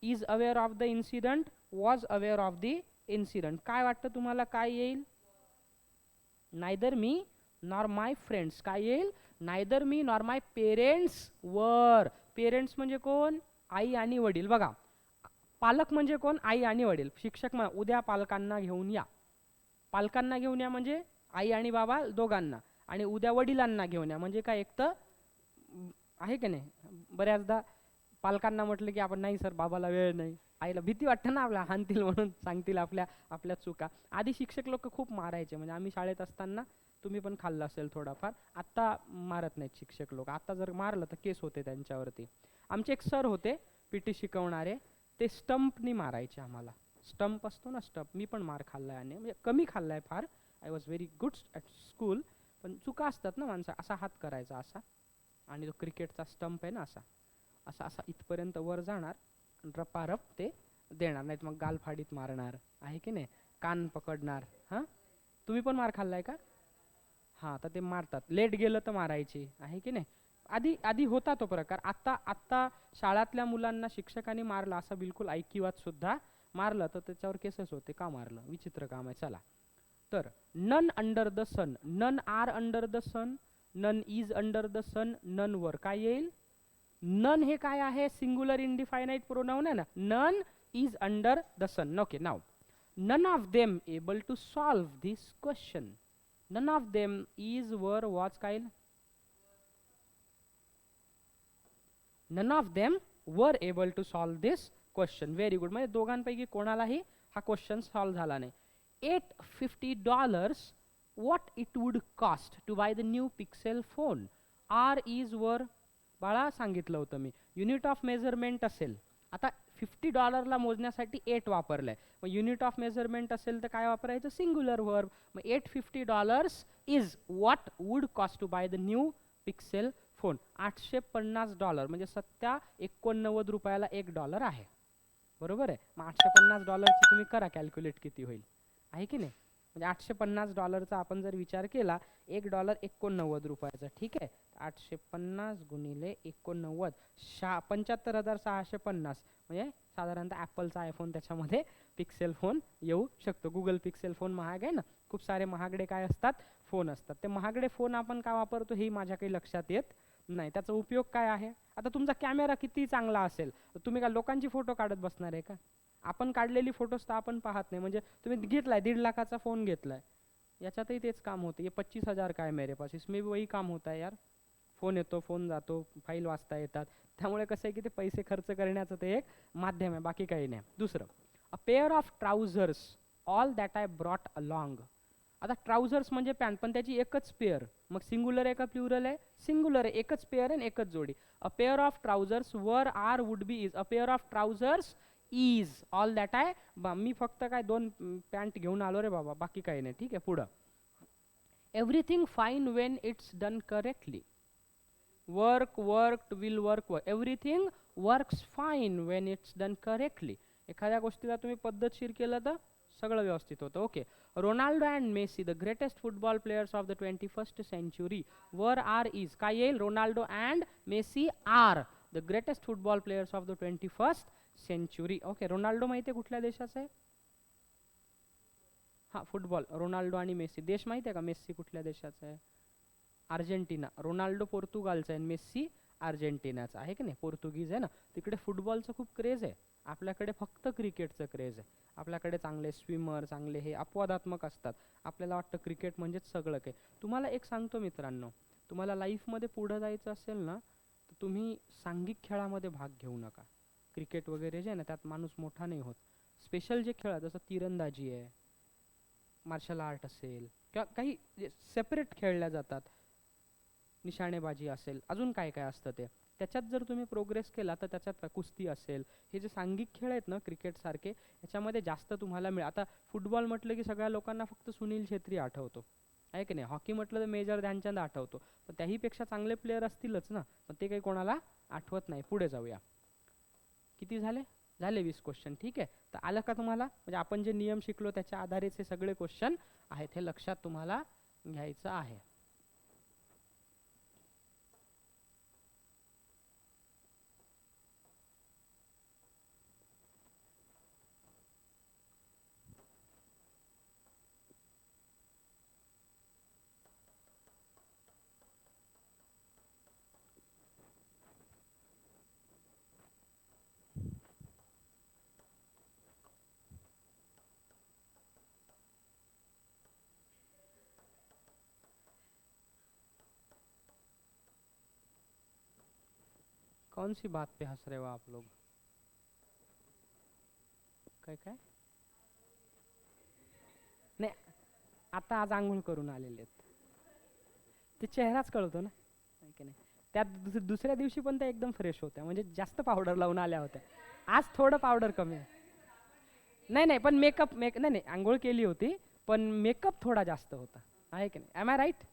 is aware of the incident, was aware of the incident. काय वाटतं तुम्हाला काय येईल, नायदर मी नॉर माय फ्रेंड्स. काय येईल, neither me nor my parents were. Parents म्हणजे कोण, आई आणि वडील. बघा, पालक म्हणजे कोण, आई आणि वडील. शिक्षक म्हणा उद्या पालकांना घेऊन या. पालकांना घेऊन या म्हणजे आई आणि बाबा दोघांना, आणि उद्या वडिलांना घेऊन या म्हणजे काय, एक तर आहे की नाही. बऱ्याचदा पालकांना म्हटलं की आपण, नाही सर बाबाला वेळ नाही, आईला भीती वाटते ना आपल्या, हाणतील म्हणून, सांगतील आपल्या चुका. आधी शिक्षक लोक खूप मारायचे, म्हणजे आम्ही शाळेत असताना, तुम्ही पण खाल्लं असेल थोडाफार. आत्ता मारत नाहीत शिक्षक लोक, आत्ता जर मारलं तर केस होते त्यांच्यावरती. आमचे एक सर होते PT शिकवणारे, ते स्टंपनी मारायचे आम्हाला. स्टंप असतो ना, स्टंप, मी पण मार खाल्लाय, आणि म्हणजे कमी खाल्लाय फार. I was very good at school. पण चुका असतात ना माणसं, असा हात करायचा असा, आणि जो क्रिकेटचा स्टंप आहे ना असा असा असा इथपर्यंत वर जाणार, रपारप ते देणार, नाहीत मग गालफाडीत मारणार, आहे की नाही, कान पकडणार. हां, तुम्ही पण मार खाल्लाय का, हां, तर ते मारतात, लेट गेलं तर मारायची, आहे की नाही. आधी आधी होता तो प्रकार. आत्ता शाळातल्या मुलांना शिक्षकांनी मारलं असं बिलकुल ऐकिवात सुद्धा, मारलं तर त्याच्यावर केसेस होते, का मारलं, विचित्र काम आहे. चला, तर none under the sun, none are under the sun, none is under the sun, none were. काय येईल, नन हे काय आहे, सिंग्युलर इनडिफायनाइट प्रोनाउन आहे ना, none is under the sun. Okay, now none of them able to solve this question. None of them is were was काय, none of them were able to solve this question. Very good. म्हणजे दोघांपैकी कोणालाही हा क्वेश्चन सॉल्व झाला नाही. $850 what it would cost to buy the new Pixel phone. R is वर बाळा सांगितलं होतं मी, युनिट ऑफ मेजरमेंट असेल. आता $50 मोजण्यासाठी 8 वापरलंय, मग युनिट ऑफ मेजरमेंट असेल तर काय वापरायचं, सिंग्युलर वर्ब. मग $850 is what would cost to buy the new Pixel phone. $850 म्हणजे $789 $1 आहे, बरोबर आहे. मग $850 तुम्ही करा कॅल्क्युलेट किती होईल, आहे की नाही. म्हणजे $850 आपण जर विचार केला, $1 $89. ठीक आहे, 850 गुणिले 89, 75,650. म्हणजे साधारणतः ॲपलचा आयफोन त्याच्यामध्ये पिक्सेल फोन येऊ शकतो. गुगल पिक्सेल फोन महाग आहे ना, खूप सारे महागडे काय असतात, फोन असतात. ते महागडे फोन आपण का वापरतो हे माझ्या काही लक्षात येत नाही. त्याचा उपयोग काय आहे, आता तुमचा कॅमेरा किती चांगला असेल, तुम्ही का लोकांची फोटो काढत बसणार आहे का. आपण काढलेली फोटोज तर आपण पाहत नाही. म्हणजे तुम्ही घेतलाय 1.5 लाखाचा फोन घेतलाय, याच्यातही तेच काम होते. ये 25,000 का है मेरे पास, इसमें भी वही काम होता है यार. फोन येतो, फोन जातो, फाईल वाचता येतात. त्यामुळे कसं आहे की ते पैसे खर्च करण्याचं ते एक माध्यम आहे, बाकी काही नाही. दुसरं, अ pair of trousers all that I brought along. आता ट्राउझर्स म्हणजे पॅन्ट, पण त्याची एकच पेअर. मग सिंग्युलर आहे का प्लुरल आहे, सिंग्युलर आहे, एकच पेअर आहे, एकच जोडी. A pair of trousers were are would be is. A pair of trousers is all that I, मी फक्त काय 2 पॅन्ट घेऊन आलो रे बाबा, बाकी काही नाही. ठीक आहे, पुढं, everything fine when it's done correctly. Work, worked, will work, everything works fine when it's done correctly. एखाद्या गोष्टीला तुम्ही पद्धतशीर केलं तर सगळं व्यवस्थित होतं. Okay. Ronaldo and Messi the greatest football players of the 21st century were are is. काय येईल? Ronaldo and Messi are the greatest football players of the 21st century. Okay. Ronaldo माहिती आहे कुठल्या देशाचा आहे? हा, फुटबॉल रोनाल्डो आणि मेसी. देश माहिती आहे का? मेसी कुठल्या देशाचा आहे? अर्जेंटिना. रोनाल्डो पोर्तुगालचा आहे, मेसी अर्जेंटिनाचा आहे की नाही, पोर्तुगीज आहे ना. तिकडे फुटबॉलचं खूप क्रेज आहे, आपल्याकडे फक्त क्रिकेटचं क्रेज आहे. आपल्याकडे चांगले स्विमर, चांगले हे अपवादात्मक असतात. आपल्याला वाटतं क्रिकेट म्हणजेच सगळं काही. तुम्हाला एक सांगतो मित्रांनो, तुम्हाला लाईफमध्ये पुढं जायचं असेल ना, तर तुम्ही सांघिक खेळामध्ये भाग घेऊ नका. क्रिकेट वगैरे जे आहे ना, त्यात माणूस मोठा नाही होत. स्पेशल जे खेळ जसं तिरंदाजी आहे, मार्शल आर्ट असेल किंवा काही सेपरेट खेळल्या जातात, निशाणेबाजी असेल, अजून काय काय असतं ते, त्याच्यात जर तुम्ही प्रोग्रेस केला तर त्याच्यात कुस्ती असेल, हे जे सांघिक खेळ आहेत ना क्रिकेट सारखे, याच्यामध्ये जास्त तुम्हाला मिळेल. आता फुटबॉल म्हटलं की सगळ्या लोकांना फक्त सुनील छेत्री आठवतो, आहे की नाही. हॉकी म्हटलं तर मेजर ध्यानचंद आठवतो, पण त्याहीपेक्षा चांगले प्लेयर असतीलच ना, पण ते काही कोणाला आठवत नाही. पुढे जाऊया. किती झाले? झाले 20 क्वेश्चन. ठीक आहे. तर आलं का तुम्हाला? म्हणजे आपण जे नियम शिकलो त्याच्या आधारेच हे सगळे क्वेश्चन आहेत, हे लक्षात तुम्हाला घ्यायचं आहे. कौन सी बात पे हंस रहे हो आप लोग? काय काय नाही, आता आज आंघोळ करून आलेले आहेत, ते चेहराच कळतो ना, आहे की नाही. त्यात दुसऱ्या दिवशी पण त्या एकदम फ्रेश होत्या, म्हणजे जास्त पावडर लावून आल्या होत्या. आज थोडं पावडर कमी आहे. नाही नाही, पण मेकअप नाही नाही, आंघोळ केली होती पण मेकअप थोडा जास्त होता, आहे की नाही. Am I right?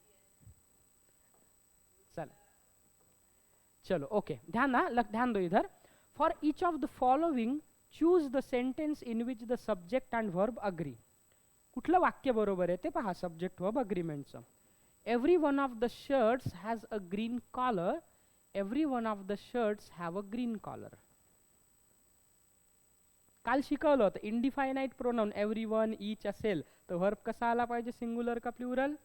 चला चलो ओके. ध्यान ना, ध्यान दो इधर. For each of the following choose the sentence in which the subject and verb agree. कुठलं वाक्य बरोबर आहे ते पहा, सब्जेक्ट वर्ब अग्रीमेंटचं. Every one of the shirts has a green collar. Every one of the shirts have a green collar. काल शिकवलं होतं indefinite pronoun every one, each असेल तर वर्ब कसा आला पाहिजे, सिंगुलर का प्लुरल?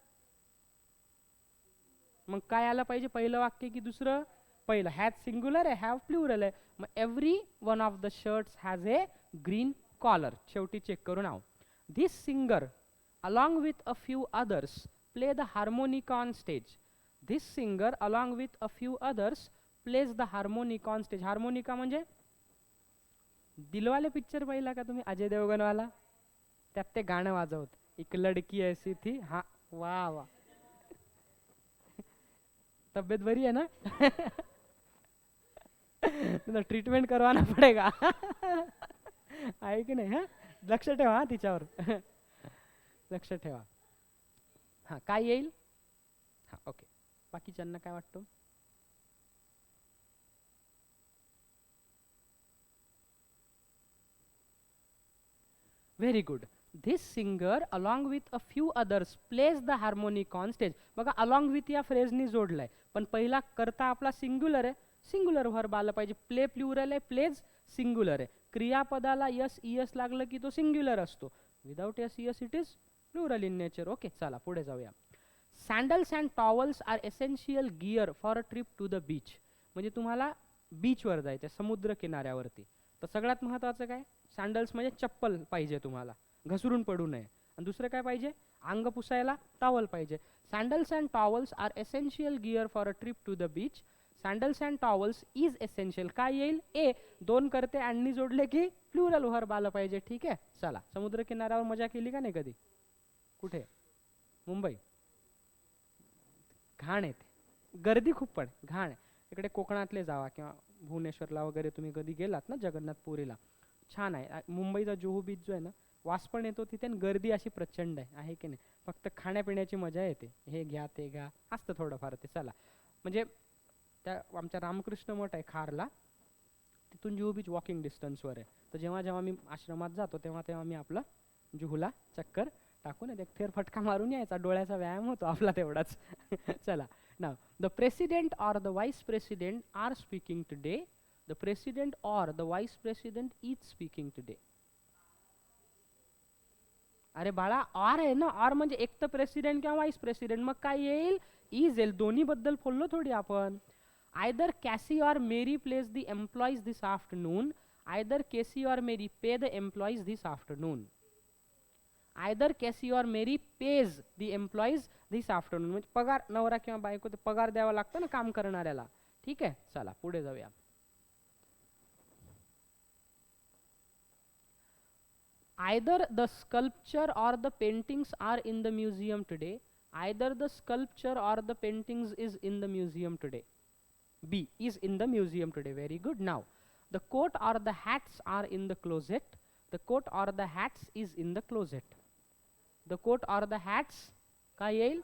मग काय आलं पाहिजे, पहिलं वाक्य की दुसरं? पहिलं. हॅज सिंगुलर आहे, हॅव प्लुरल आहे. मग every one of the shirts has a green collar. शेवटी चेक करू नाव. This singer along with a few others play the harmonica on stage. This singer along with a few others plays the harmonica on stage. Harmonica म्हणजे दिलवाले पिक्चर पाहिला का तुम्ही, अजय देवगणवाला? त्यात ते गाणं वाजवत, एक लडकी ऐसी थी. हा, वा वा. तब्येत बरी आहे ना? ट्रीटमेंट करवाना पडेगा. आहे की नाही? हा, लक्ष ठेवा हा तिच्यावर. लक्ष ठेवा. हा, काय येईल? हा ओके. बाकीच्यांना काय वाटतं? Very good. This singer along with a few others plays the harmonic on stage. बघा, अलॉंग विथ या फ्रेजनी जोडलाय, पण पहिला करता आपला सिंग्युलर आहे, सिंग्युलर व्हर्ब आला पाहिजे. प्ले प्लुरल आहे, प्लेज सिंग्युलर आहे. क्रियापदाला यस ईएस लागलं की तो सिंग्युलर असतो. Without S ES it is plural in nature. Okay, चला पुढे जाऊया. Sandals and towels are essential gear for a trip to the beach. म्हणजे तुम्हाला बीचवर जायचं, समुद्र किनाऱ्यावरती, तर सगळ्यात महत्त्वाचं काय? सँडल्स म्हणजे चप्पल पाहिजे तुम्हाला, घसरून पडू नये. आणि दुसरं काय पाहिजे? अंग पुसायला टॉवल पाहिजे. Sandals and towels are essential gear for a trip to the beach. Sandals and towels is essential. काय येईल? ए. दोन करते अँडनी जोडले की प्लुरल व्हर्ब आलं पाहिजे. ठीक आहे. चला, समुद्र किनाऱ्यावर मजा केली का नाही कधी? कुठे? मुंबई? घाण येते, गर्दी खूप, पण घाण आहे. इकडे कोकणातले जावा किंवा भुवनेश्वरला वगैरे तुम्ही कधी गेलात ना, जगन्नाथपुरीला, छान आहे. मुंबईचा जुहू बीच जो आहे ना, वास पण येतो तिथे, आणि गर्दी अशी प्रचंड आहे की नाही. फक्त खाण्यापिण्याची मजा येते, हे घ्या ते घ्या, असतं थोडंफार ते. चला, म्हणजे त्या आमच्या रामकृष्ण मठ आहे खारला, तिथून जुहू बीच वॉकिंग डिस्टन्सवर आहे. तर जेव्हा जेव्हा मी आश्रमात जातो तेव्हा तेव्हा मी आपलं जुहूला चक्कर टाकून एक फेरफटका मारून यायचा, डोळ्याचा व्यायाम होतो आपला तेवढाच. चला, now the president or the vice president are speaking today. The president or the vice president is speaking today. अरे बाळा, ऑर आहे ना, ऑर म्हणजे एक तर प्रेसिडेंट किंवा वाईस प्रेसिडेंट, मग काय येईल, इज येईल. दोन्ही बद्दल बोललो थोडी आपण. Either Casey or Mary place the employees this afternoon. Either Casey or Mary pay the employees this afternoon. Either Casey or Mary pays the employees this afternoon, म्हणजे पगार, नवरा किंवा बायको ते पगार द्यावा लागतं ना काम करणाऱ्याला. ठीक आहे, चला पुढे जाऊया. Either the sculpture or the paintings are in the museum today. Either the sculpture or the paintings is in the museum today. B is in the museum today. Very good. Now, the coat or the hats are in the closet. The coat or the hats is in the closet. The coat or the hats काय येईल,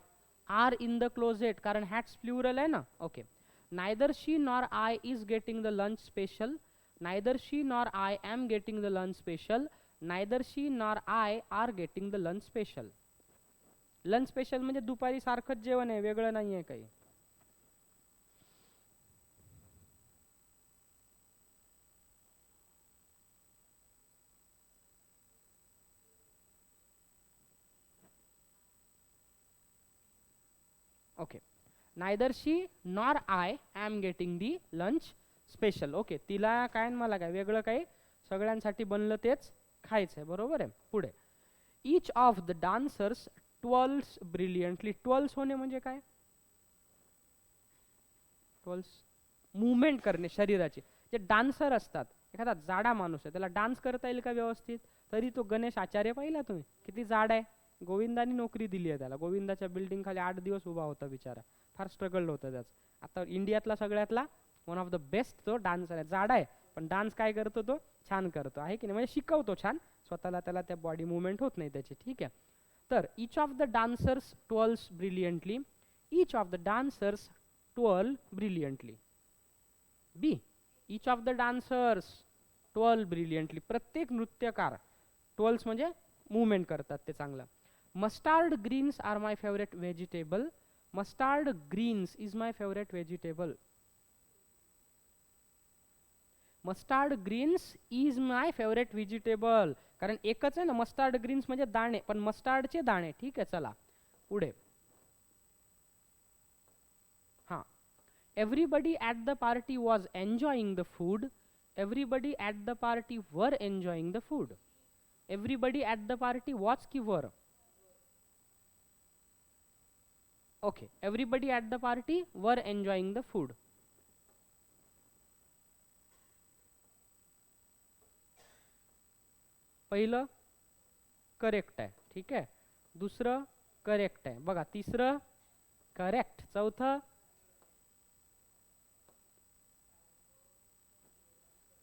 are in the closet, कारण hats plural आहे ना. Okay. Neither she nor I is getting the lunch special. Neither she nor I am getting the lunch special. Neither she nor I are getting the lunch special. Lunch special म्हणजे दुपारी सारखंच जेवण आहे, वेगळं नाही आहे काही. Okay, neither she nor I am getting the lunch special. Okay, तिला काय मला काय, वेगळं काही, सगळ्यांसाठी बनलं तेच खायचं आहे, बरोबर आहे. पुढे, each of the dancers twirls brilliantly. Twirls होणे म्हणजे काय, ट्वेल्स मुवमेंट करणे शरीराची. जे डान्सर असतात, एखादा जाडा माणूस आहे, त्याला डान्स करता येईल का व्यवस्थित, तरी तो गणेश आचार्य पाहिला तुम्ही, किती जाड आहे. गोविंदानी नोकरी दिली आहे त्याला, गोविंदाच्या बिल्डिंग खाली 8 दिवस उभा होता बिचारा, फार स्ट्रगल होतं त्याचं. आता इंडियातला सगळ्यातला वन ऑफ द बेस्ट तो डान्सर आहे, जाडा आहे पण डान्स काय करतो तो, छान करतो आहे की नाही, म्हणजे शिकवतो छान स्वतःला, त्याला त्या बॉडी मुवमेंट होत नाही त्याची. ठीक आहे, तर each of the dancers twirls brilliantly. Each of the dancers twirl brilliantly. B, each of the dancers twirl brilliantly. प्रत्येक नृत्यकार ट्वेल्स म्हणजे मुवमेंट करतात ते चांगलं. Mustard greens are my favourite vegetable. Mustard greens is my favourite vegetable. Mustard greens is my favourite vegetable, कारण एकच आहे ना, मस्टार्ड ग्रीन्स म्हणजे दाणे, पण मस्टार्डचे दाणे. ठीक आहे, चला पुढे. हां, everybody at the party was enjoying the food. Everybody at the party were enjoying the food. Everybody at the party was की were. Okay, everybody at the party were enjoying the food. पहिलं करेक्ट आहे, ठीक आहे, दुसरं करेक्ट आहे बघा, तिसरं करेक्ट, चौथं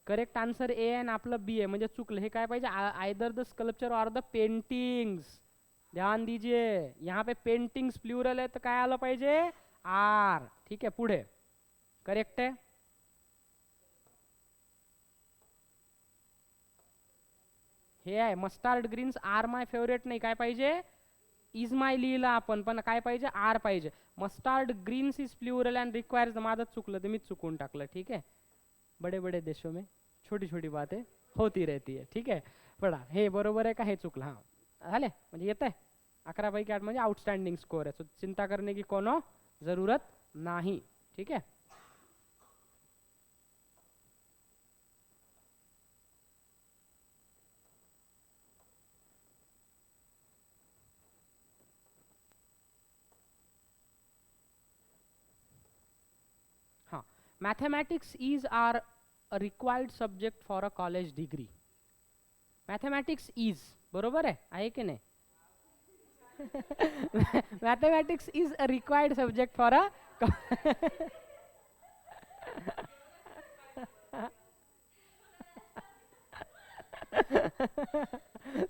करेक्ट आन्सर ए आहे आणि आपलं बी आहे, म्हणजे चुकलं. हे काय पाहिजे, आयदर द स्कल्पचर और द पेंटिंग्स. ध्यान दीजिए, यहाँ पे पेंटिंग्स प्लूरल है तो काय आलं पाहिजे, आर. ठीक आहे, पुढे करेक्ट आहे. हे आहे mustard greens are my favourite, नाही काय पाहिजे, इज माय लिहिलं आपण, पण काय पाहिजे, आर पाहिजे. Mustard greens is plural and requires, माझं चुकलं ते मीच चुकून टाकलं. ठीक आहे, बड़े बड़े देशों में छोटी छोटी बातें होती रहती है. ठीक आहे, पडा हे बरोबर आहे का, हे चुकलं. हां झाले, म्हणजे येत आहे 11 पैकी 8 म्हणजे आउटस्टँडिंग स्कोर आहे. सो चिंता करने की कोनो जरूरत नाही. ठीक आहे, हां. Mathematics is are a required subject for a college degree. Mathematics is बरोबर आहे की नाही. Mathematics is a required subject for a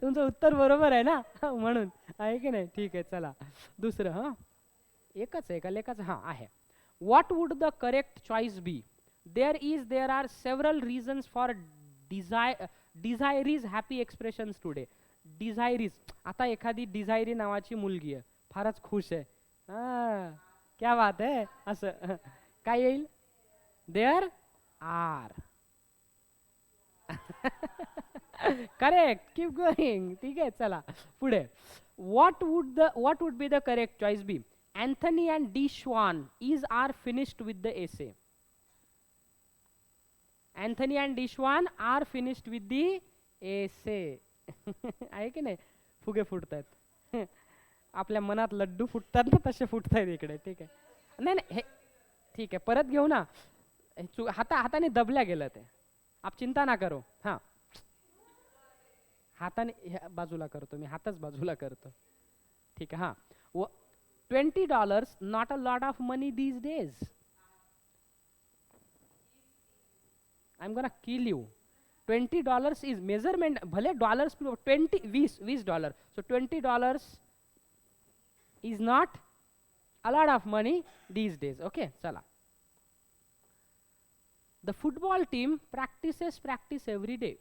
तुमचं उत्तर बरोबर आहे ना, म्हणून आहे की नाही. ठीक आहे, चला दुसरं. हां, एकच आहे का लेखाचं, हां आहे. What would the correct choice be. There are several reasons for desire is happy expressions today. Desiree's. आता एखादी डिझायरी नावाची मुलगी आहे, फारच खुश आहे, हा क्या बात आहे असं काय येईल? There are. Correct, keep going. ठीक आहे, चला पुढे. what would be the correct choice be? Anthony and D. Schwann are finished with the essay. Anthony and D. Schwann are finished with the essay. आहे की नाही? फुगे फुटतायत. आपल्या मनात लड्डू फुटतात ना, तसे फुटतायत इकडे. ठीक आहे, नाही नाही हे ठीक आहे, परत घेऊ ना. हाताने दबल्या गेलं ते. आप चिंता ना करो. हां, हाताने बाजूला करतो मी, हातच बाजूला करतो. ठीक आहे, हां. $20 not a lot of money these days. I am gonna kill you. $20 is measurement. भले dollars 20 $20. So $20 is not a lot of money these days. Okay, चला. The football team practice every day.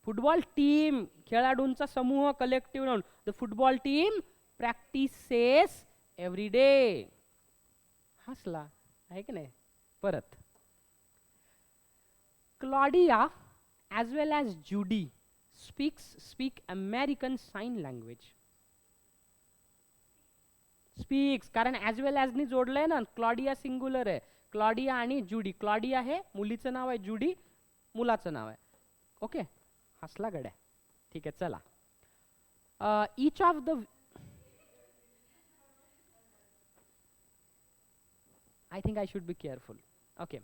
Football team, खेळाडूंचा समूह, collective noun. The football team practises every day. हसला आहे की नाही? परत. Claudia as well as Judy speak American sign language. Speaks, कारण ॲज वेल ॲज नी जोडलंय ना. क्लॉडिया सिंग्युलर आहे. क्लॉडिया आणि जुडी. क्लॉडिया हे मुलीचं नाव आहे, जुडी मुलाचं नाव आहे. ओके, हसला गड्या. ठीक आहे, चला. each of the I think I should be careful. Okay,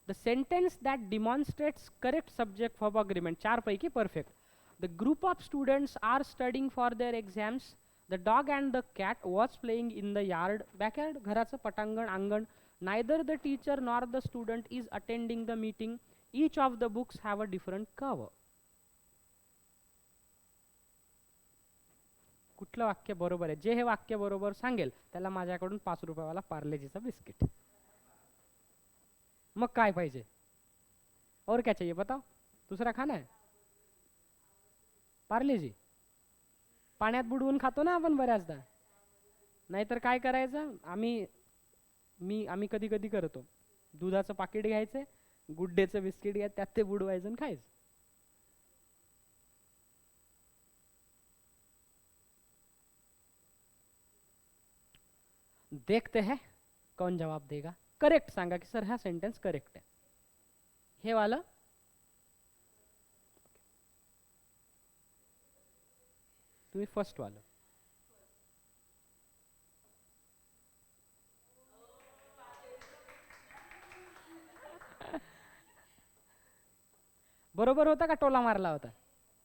the sentence that demonstrates correct subject verb agreement. 4 पैकी perfect. The group of students are studying for their exams. The dog and the cat was playing in the yard. Backyard, घराचं पटांगण, अंगण. Neither the teacher nor the student is attending the meeting. Each of the books have a different cover. कुठलं वाक्य बरोबर आहे? जे हे वाक्य बरोबर सांगेल त्याला माझ्याकडून 5 रुपयावाला पार्लेजीचा बिस्किट. मग काय पाहिजे? और क्या चाहिए बताओ? दुसरा खाना है? पार्लेजी पाण्यात बुडवून खातो ना आपण बऱ्याचदा. नाहीतर काय करायचं? आम्ही कधी कधी करतो. दुधाचं पाकिट घ्यायचं, गुड डेचं बिस्किट घ्यायचं, त्यात ते बुडवायचं आणि खायचं. देखते हैं कौन जवाब देगा. करेक्ट सांगा की सर हा सेंटेन्स करेक्ट आहे. हे वाला तुम्ही फर्स्ट वाला. बरोबर होता का टोला मारला होता?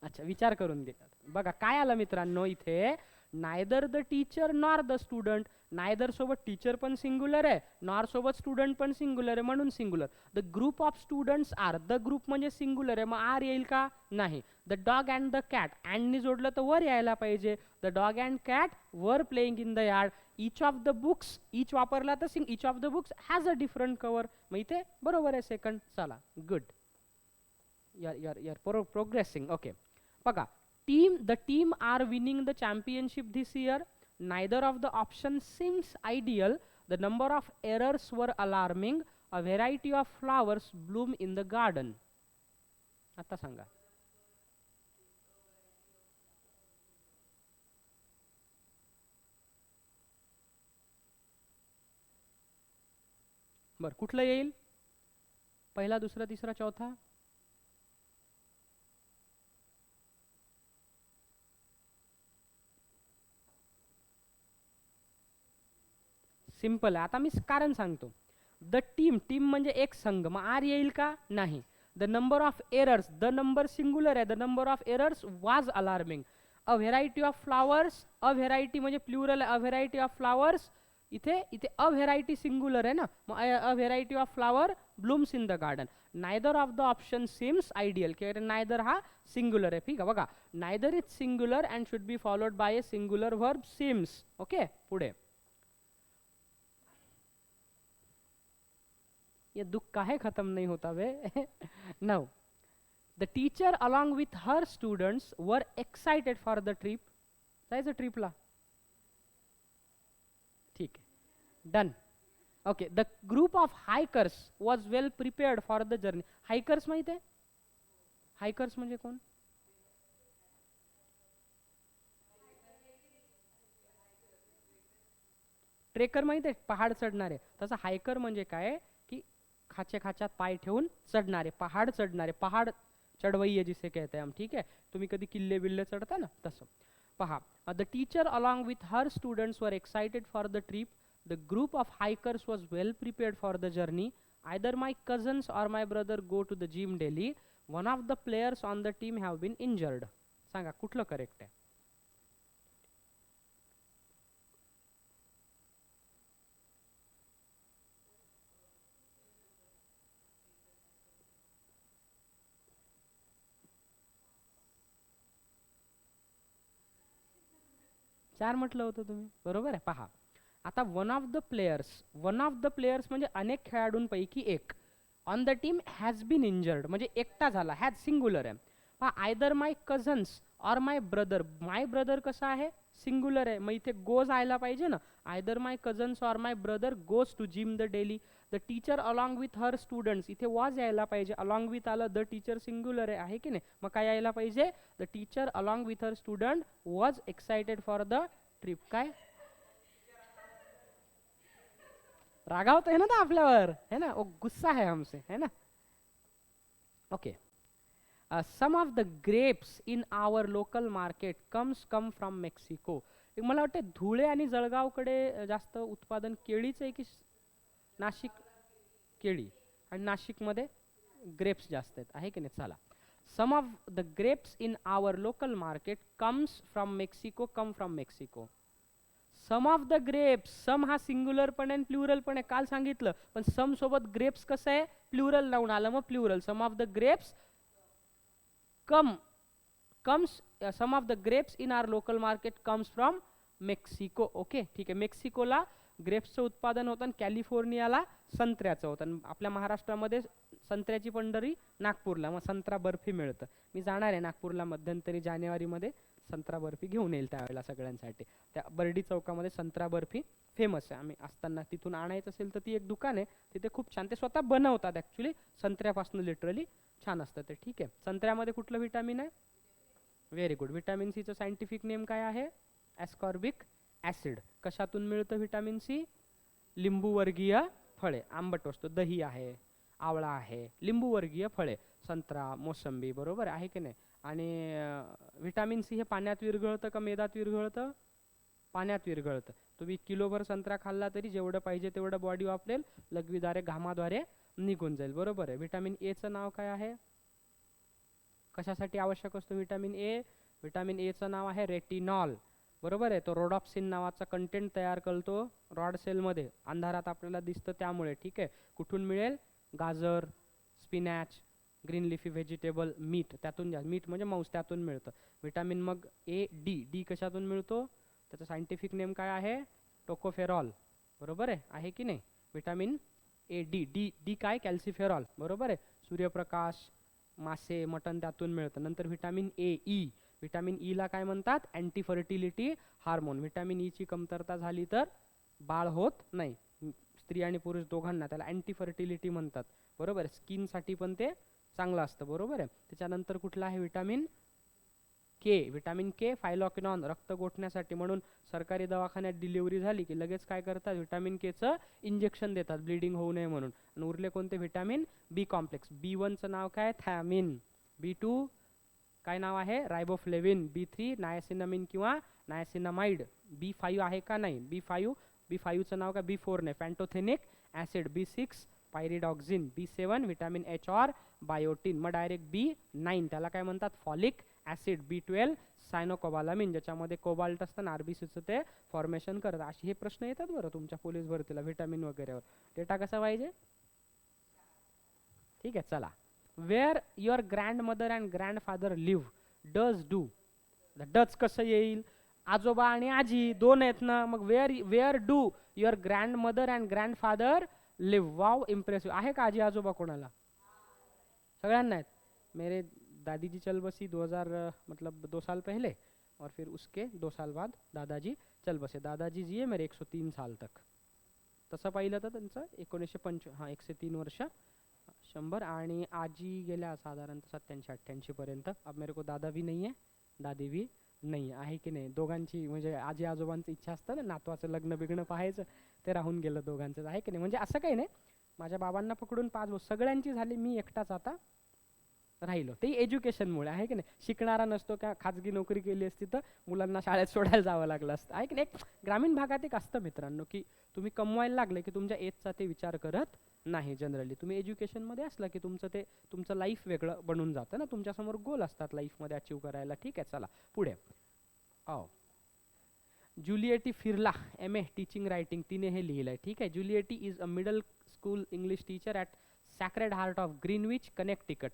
अच्छा, विचार करून घे. बघा काय आलं मित्रांनो इथे. Neither the teacher nor the student. Neither सोबत टीचर पण सिंग्युलर आहे, नॉर सोबत स्टुडंट पण सिंग्युलर आहे, म्हणून singular. The group of students are. The group म्हणजे सिंग्युलर आहे, मग आर येईल का? नाही. The dog and the cat, अँडनी जोडलं तर वर यायला पाहिजे. The dog and cat were playing in the yard. Each of the books, each वापरला तर each of the books has a different cover. मग इथे बरोबर आहे सेकंड. चला, गुड. you're progressing. Okay, बघा. The team are winning the championship this year. Neither of the options seems ideal. The number of errors were alarming. A variety of flowers bloom in the garden. आता सांगा. बर, कुठलं येईल? पहिला, दुसरा, तिसरा, चौथा? सिंपल आहे. आता मी कारण सांगतो. द टीम, टीम म्हणजे एक संघ, मग आर येईल का? नाही. The number of errors, the number singular आहे. द नंबर ऑफ एरर्स वाज alarming. A variety of flowers, a variety म्हणजे प्लुरल आहे. अ व्हेरायटी ऑफ फ्लावर्स, इथे इथे अ व्हेरायटी सिंग्युलर आहे ना, मग a variety of flower blooms in the garden. Neither of the option seems ideal, की नायदर हा सिंग्युलर आहे. ठीक आहे, बघा. Neither is singular and should be followed by a singular verb seems. Okay, पुढे. ये दुख काहे खत्म नहीं होता वे. Now the teacher along with her students were excited for the trip. जायचं ट्रिपला. ठीक आहे, done. Okay, the group of hikers was well prepared for the journey. Hikers माहिती आहे? हायकर्स म्हणजे कोण? ट्रेकर माहिती आहे, पहाड चढणारे. तसं हायकर म्हणजे काय की खाचे खाच्यात पाय ठेवून चढणारे, पहाड चढणारे, पहाड चढवैये जिसे कहते हैं हम. ठीक आहे, तुम्ही कधी किल्ले बिल्ले चढता ना तसं. पहा, the teacher along with her students were excited for the trip. The group of hikers was well prepared for the journey. Either my cousins or my brother go to the gym daily. One of the players on the team have been injured. सांगा कुठलं करेक्ट आहे? 4 म्हटलं होतं तुम्ही, बरोबर आहे. पहा आता वन ऑफ द प्लेयर्स म्हणजे अनेक खेळाडूंपैकी एक. On the team has been injured म्हणजे एकटा झाला, हॅज सिंग्युलर आहे. पहा, either my cousins or my brother. My brother कसा आहे? सिंग्युलर आहे, मग इथे गोज आयला पाहिजे ना. Either my cousins or my brother goes to gym the daily. The teacher along with her students, इथे वॉज यायला पाहिजे, अलॉंग विथ आलं, द टीचर सिंग्युलर आहे की नाही, मग काय यायला पाहिजे? The teacher along with her student was excited for the trip. काय रागावत आहे ना तो आपल्यावर, है ना, वो गुस्सा है हमसे, है ना. Okay, some of the grapes in our local market come from Mexico. मला वाटतं धुळे आणि जळगावकडे जास्त उत्पादन केळीचं आहे की नाशिक? केळी. आणि नाशिकमध्ये ग्रेप्स जास्त आहेत, आहे की नाही. चला, some of the grapes in our local market come from Mexico. Some of the grapes, some हा सिंग्युलर पण आहे प्लुरल पण आहे, काल सांगितलं. पण सम सोबत ग्रेप्स कसं आहे? प्लुरल लावून आलं, मग plural. Some of the grapes some of the grapes in our local market comes from Mexico. Okay, ठीक आहे. मेक्सिकोला ग्रेप्सचं उत्पादन होतं आणि कॅलिफोर्नियाला संत्र्याचं होतं. आणि आपल्या महाराष्ट्रामध्ये संत्र्याची पंढरी नागपूरला, मग संत्रा बर्फी मिळतं. मी जाणार आहे नागपूरला मध्यंतरी जानेवारीमध्ये, संत्रा बर्फी घेऊन येईल त्यावेळेला सगळ्यांसाठी. त्या बर्डी चौकामध्ये संत्रा बर्फी फेमस आहे. आम्ही असताना तिथून आणायचं असेल तर ती एक दुकान आहे, तिथे खूप छान ते स्वतः बनवतात ॲक्च्युली संत्र्यापासून, लिटरली छान असतं ते. ठीक आहे, संत्र्यामध्ये कुठलं विटामिन आहे? Very good. विटामिन सीचं सायंटिफिक नेम काय आहे? Ascorbic acid. कशातून मिळतं विटामिन सी? लिंबूवर्गीय फळे, आंबट वस्तू, दही आहे, आवळा आहे, लिंबूवर्गीय फळे, संत्रा, मोसंबी, बरोबर आहे की नाही. आणि विटामिन सी हे पाण्यात विरघळतं का मेदात विरघळतं? पाण्यात विरघळतं. तुम्ही किलोभर संत्रा खाल्ला तरी जेवढं पाहिजे तेवढं बॉडी वापरेल, लघवीद्वारे घामाद्वारे निघून जाईल, बरोबर आहे. विटामिन एचं नाव काय आहे? कशासाठी आवश्यक असतो विटामिन ए? विटामिन एचं नाव आहे रेटिनॉल, बरोबर आहे. तो रोडॉप्सिन नावाचा कंटेंट तयार करतो रॉड सेलमध्ये, अंधारात आपल्याला दिसतं त्यामुळे. ठीक आहे, कुठून मिळेल? गाजर, स्पिनॅच, ग्रीन लिफी व्हेजिटेबल, मीठ, त्यातून मीठ म्हणजे मांस, त्यातून मिळतं विटामिन. मग ए डी कशातून मिळतो? त्याचं सायंटिफिक नेम काय आहे? टोकोफेरॉल, बरोबर आहे की नाही. विटामिन ए डी काय? कॅल्सिफेरॉल, बरोबर आहे. सूर्यप्रकाश, मासे, मटण त्यातून मिळतं. नंतर विटामिन ई. विटामिन ईला काय म्हणतात? Anti fertility hormone. विटामिन ईची कमतरता झाली तर बाळ होत नाही, स्त्री आणि पुरुष दोघांना, त्याला अँटी फर्टिलिटी म्हणतात, बरोबर आहे. स्किनसाठी पण ते चांगलं असतं, बरोबर आहे. त्याच्यानंतर कुठला आहे? विटामिन के. विटामिन के फायलॉकिनॉन, रक्त गोठण्यासाठी. म्हणून सरकारी दवाखान्यात डिलिव्हरी झाली की लगेच काय करतात? विटामिन केचं इंजेक्शन देतात, ब्लिडिंग होऊ नये म्हणून. आणि उरले कोणते? विटामिन बी कॉम्प्लेक्स. B1चं नाव काय? थायमिन. B2 काय नाव आहे? रायबोफ्लेविन. B3 नायसिनामिन किंवा नायसिनामाइड. B5 आहे का? नाही. B5चं नाव काय? B4 नाही, pantothenic acid. B6 pyridoxine. B7 vitamin H or biotin. मग डायरेक्ट B9 त्याला काय म्हणतात? Folic acid. B12 सायनोकोबालामिन, ज्याच्यामध्ये कोबाल्ट असतं, आरबीसीचं ते फॉर्मेशन करतं. असे हे प्रश्न येतात बरं तुमच्या पोलीस भरतीला विटामिन वगैरेवर. डेटा कसा पाहिजे? ठीक आहे, चला. Where your grandmother and grandfather live, does do. Does कसं येईल? आजोबा आणि आजी दोन आहेत ना, मग where do your grandmother and grandfather live. Wow, impressive. आहे का आजी आजोबा कोणाला? सगळ्यांना आहेत. मेरे दादी जी चल बसी 2000 मतलब 2 साल पहले, और फिर उसके 2 साल बाद दादाजी चल बसे. दादाजी जिये मेरे 103 साल तक. तसं पाहिलं तर त्यांचं 103 वर्ष 100. आणि आजी गेल्या साधारणतः 87-88 पर्यंत. अब मेरे को दादा भी नाही आहे, दादी भी नाही आहे की नाही. दोघांची म्हणजे आजी आजोबांची इच्छा असतं ना नातवाचं लग्न बिग्न पाहायचं, ते राहून गेलं दोघांचं, आहे की नाही. म्हणजे असं काही नाही, माझ्या बाबांना पकडून 5 सगळ्यांची झाली, मी एकटाच आता राहिलो. ते एज्युकेशनमुळे, आहे की नाही. शिकणारा नसतो का खाजगी नोकरी केली असती तर मुलांना शाळेत सोडायला जावं लागलं असतं, आहे की नाही. एक ग्रामीण भागात एक असतं मित्रांनो, की तुम्ही कमवायला लागले की तुमच्या एजचा ते विचार करत नाही. जनरली तुम्ही एज्युकेशनमध्ये असला की तुमचं लाईफ वेगळं बनून जातं ना, तुमच्यासमोर गोल असतात लाईफमध्ये अचीव करायला. ठीक आहे, चला पुढे. जुलिएटी फिरला, MA टीचिंग रायटिंग, तिने हे लिहिलं आहे. ठीक आहे. Juliette is a middle school English teacher at Sacred Heart of Greenwich, Connecticut.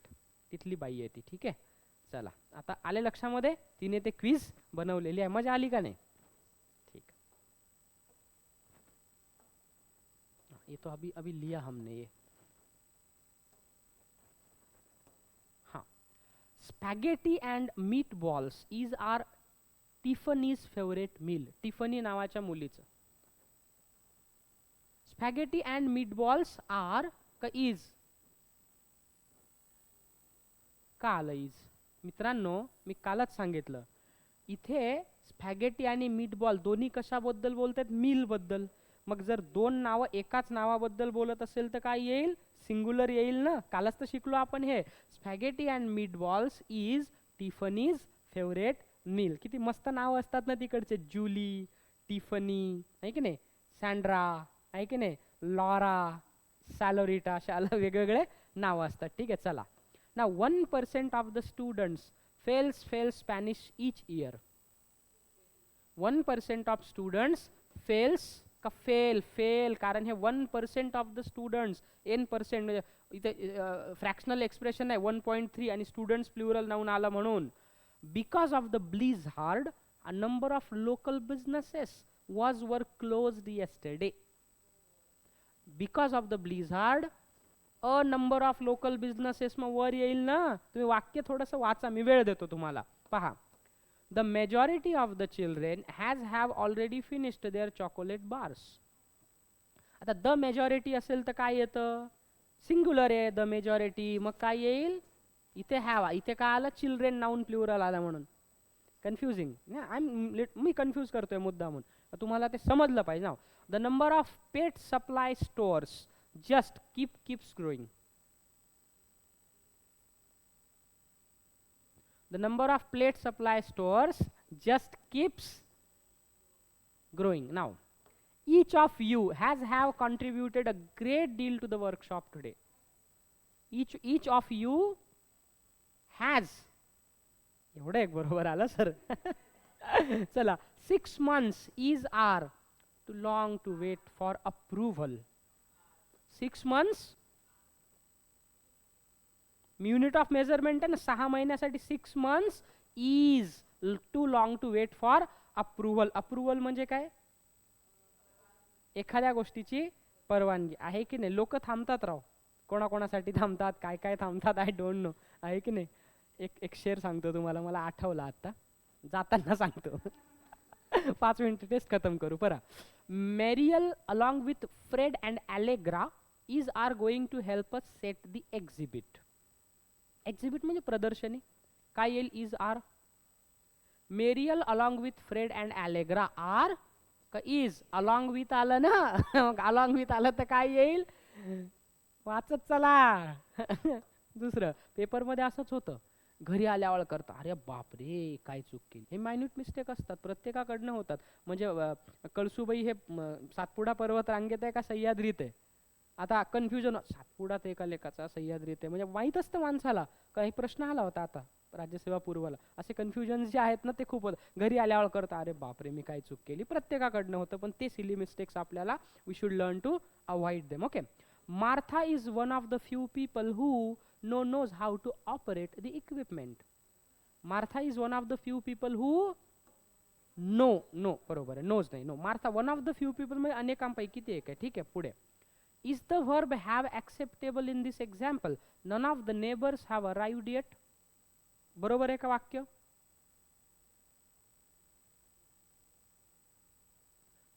तिथली बाई आहे ती. ठीक आहे, चला आता आले लक्षामध्ये. तिने ते क्विज बनवलेली आहे. मजा आली का नाही? ठीक. ये तो अभी अभी लिया हमने ये. हाँ, spaghetti and meat balls is are Tiffany's favourite meal. Tiffany नावाच्या मुलीचं. Spaghetti and meat balls are का इज? का आलं इज? मित्रांनो मी कालच सांगितलं, इथे स्पॅगेटी आणि मीटबॉल दोन्ही कशाबद्दल बोलतात? मील बद्दल. मग जर दोन नावं एकाच नावाबद्दल बोलत असेल तर काय येईल? सिंग्युलर येईल ना. कालच तर शिकलो आपण हे. Spaghetti and meatballs is Tiffany's favourite meal. किती मस्त नाव असतात ना तिकडचे. जुली, टिफनी, आहे की नाही, सँड्रा, आहे की नाही, लॉरा, सॅलोरिटा, अशा वेगवेगळे नाव असतात. ठीक आहे, चला. Now 1% of the students fail Spanish each year. 1% of students fails का fail कारण हे 1% of the students, n% म्हणजे इथे फ्रॅक्शनल एक्सप्रेशन आहे 1.3 आणि स्टुडंट्स प्लुरल नाऊन आला म्हणून. Because of the blizzard a number of local businesses were closed yesterday. Because of the blizzard a number of local businesses, मग वर येईल ना. तुम्ही वाक्य थोडंसं वाचा, मी वेळ देतो तुम्हाला. पहा, the majority of the children have already finished their chocolate bars. आता द मेजॉरिटी असेल तर काय येतं? सिंग्युलर आहे द मेजॉरिटी, मग काय येईल? इथे हॅव, इथे काय आलं? चिल्ड्रेन नाऊन प्लुरल आला म्हणून. कन्फ्युजिंग. मी कन्फ्यूज करतोय मुद्दा म्हणून, तुम्हाला ते समजलं पाहिजे ना. The number of pet supply stores just keeps growing. The number of plate supply stores just keeps growing. Now each of you have contributed a great deal to the workshop today. Each of you has, एवढं एक बरोबर आलं सर. चला, 6 months is are too long to wait for approval. 6 months मी युनिट ऑफ मेजरमेंट आहे ना, 6 महिन्यासाठी 6 months is too long to wait for approval. Approval म्हणजे काय? एखाद्या गोष्टीची परवानगी, आहे की नाही. लोक थांबतात राव, कोणाकोणासाठी थांबतात, काय काय थांबतात, आय डोंट नो, आहे की नाही. एक शेर सांगतो तुम्हाला, मला आठवला आता, जाताना सांगतो. 5 मिनिट टेस्ट खतम करू. परा, Meriel along with Fred and Allegra is are going to help us set the exhibit. Exhibit म्हणजे प्रदर्शनी. काय येईल? is are. Meriel along with Fred and Allegra are का is? along with आलं ना. along with आलं तर काय येईल? वाचत चला. दुसरं पेपरमध्ये असंच होतं, घरी आल्यावर करता, अरे बापरे काय चूक केली. हे मायन्यूट मिस्टेक असतात, प्रत्येकाकडनं होतात. म्हणजे कळसुबाई हे सातपुडा पर्वत रांगेत आहे का सह्याद्रीत आहे? आता कन्फ्युजन, सातपुडात एका लेखाचा सह्याद्रीत आहे, म्हणजे माहीत असतं माणसाला. काही प्रश्न आला होता आता राज्यसेवा पूर्वला. असे कन्फ्युजन जे आहेत ना ते खूप होतं. घरी आल्यावर करता, अरे बापरे मी काय चूक केली. प्रत्येकाकडनं होतं, पण ते सिली मिस्टेक्स आपल्याला we should learn to avoid them. Okay. Martha is one of the few people who knows how to operate the equipment. Martha is one of the few people who बरोबर आहे, knows नाही, Martha one of the few people म्हणजे अनेकांपैकी ते एक आहे. ठीक आहे, पुढे. Is the verb have acceptable in this example? None of the neighbors have arrived yet. बरोबर आहे का वाक्य?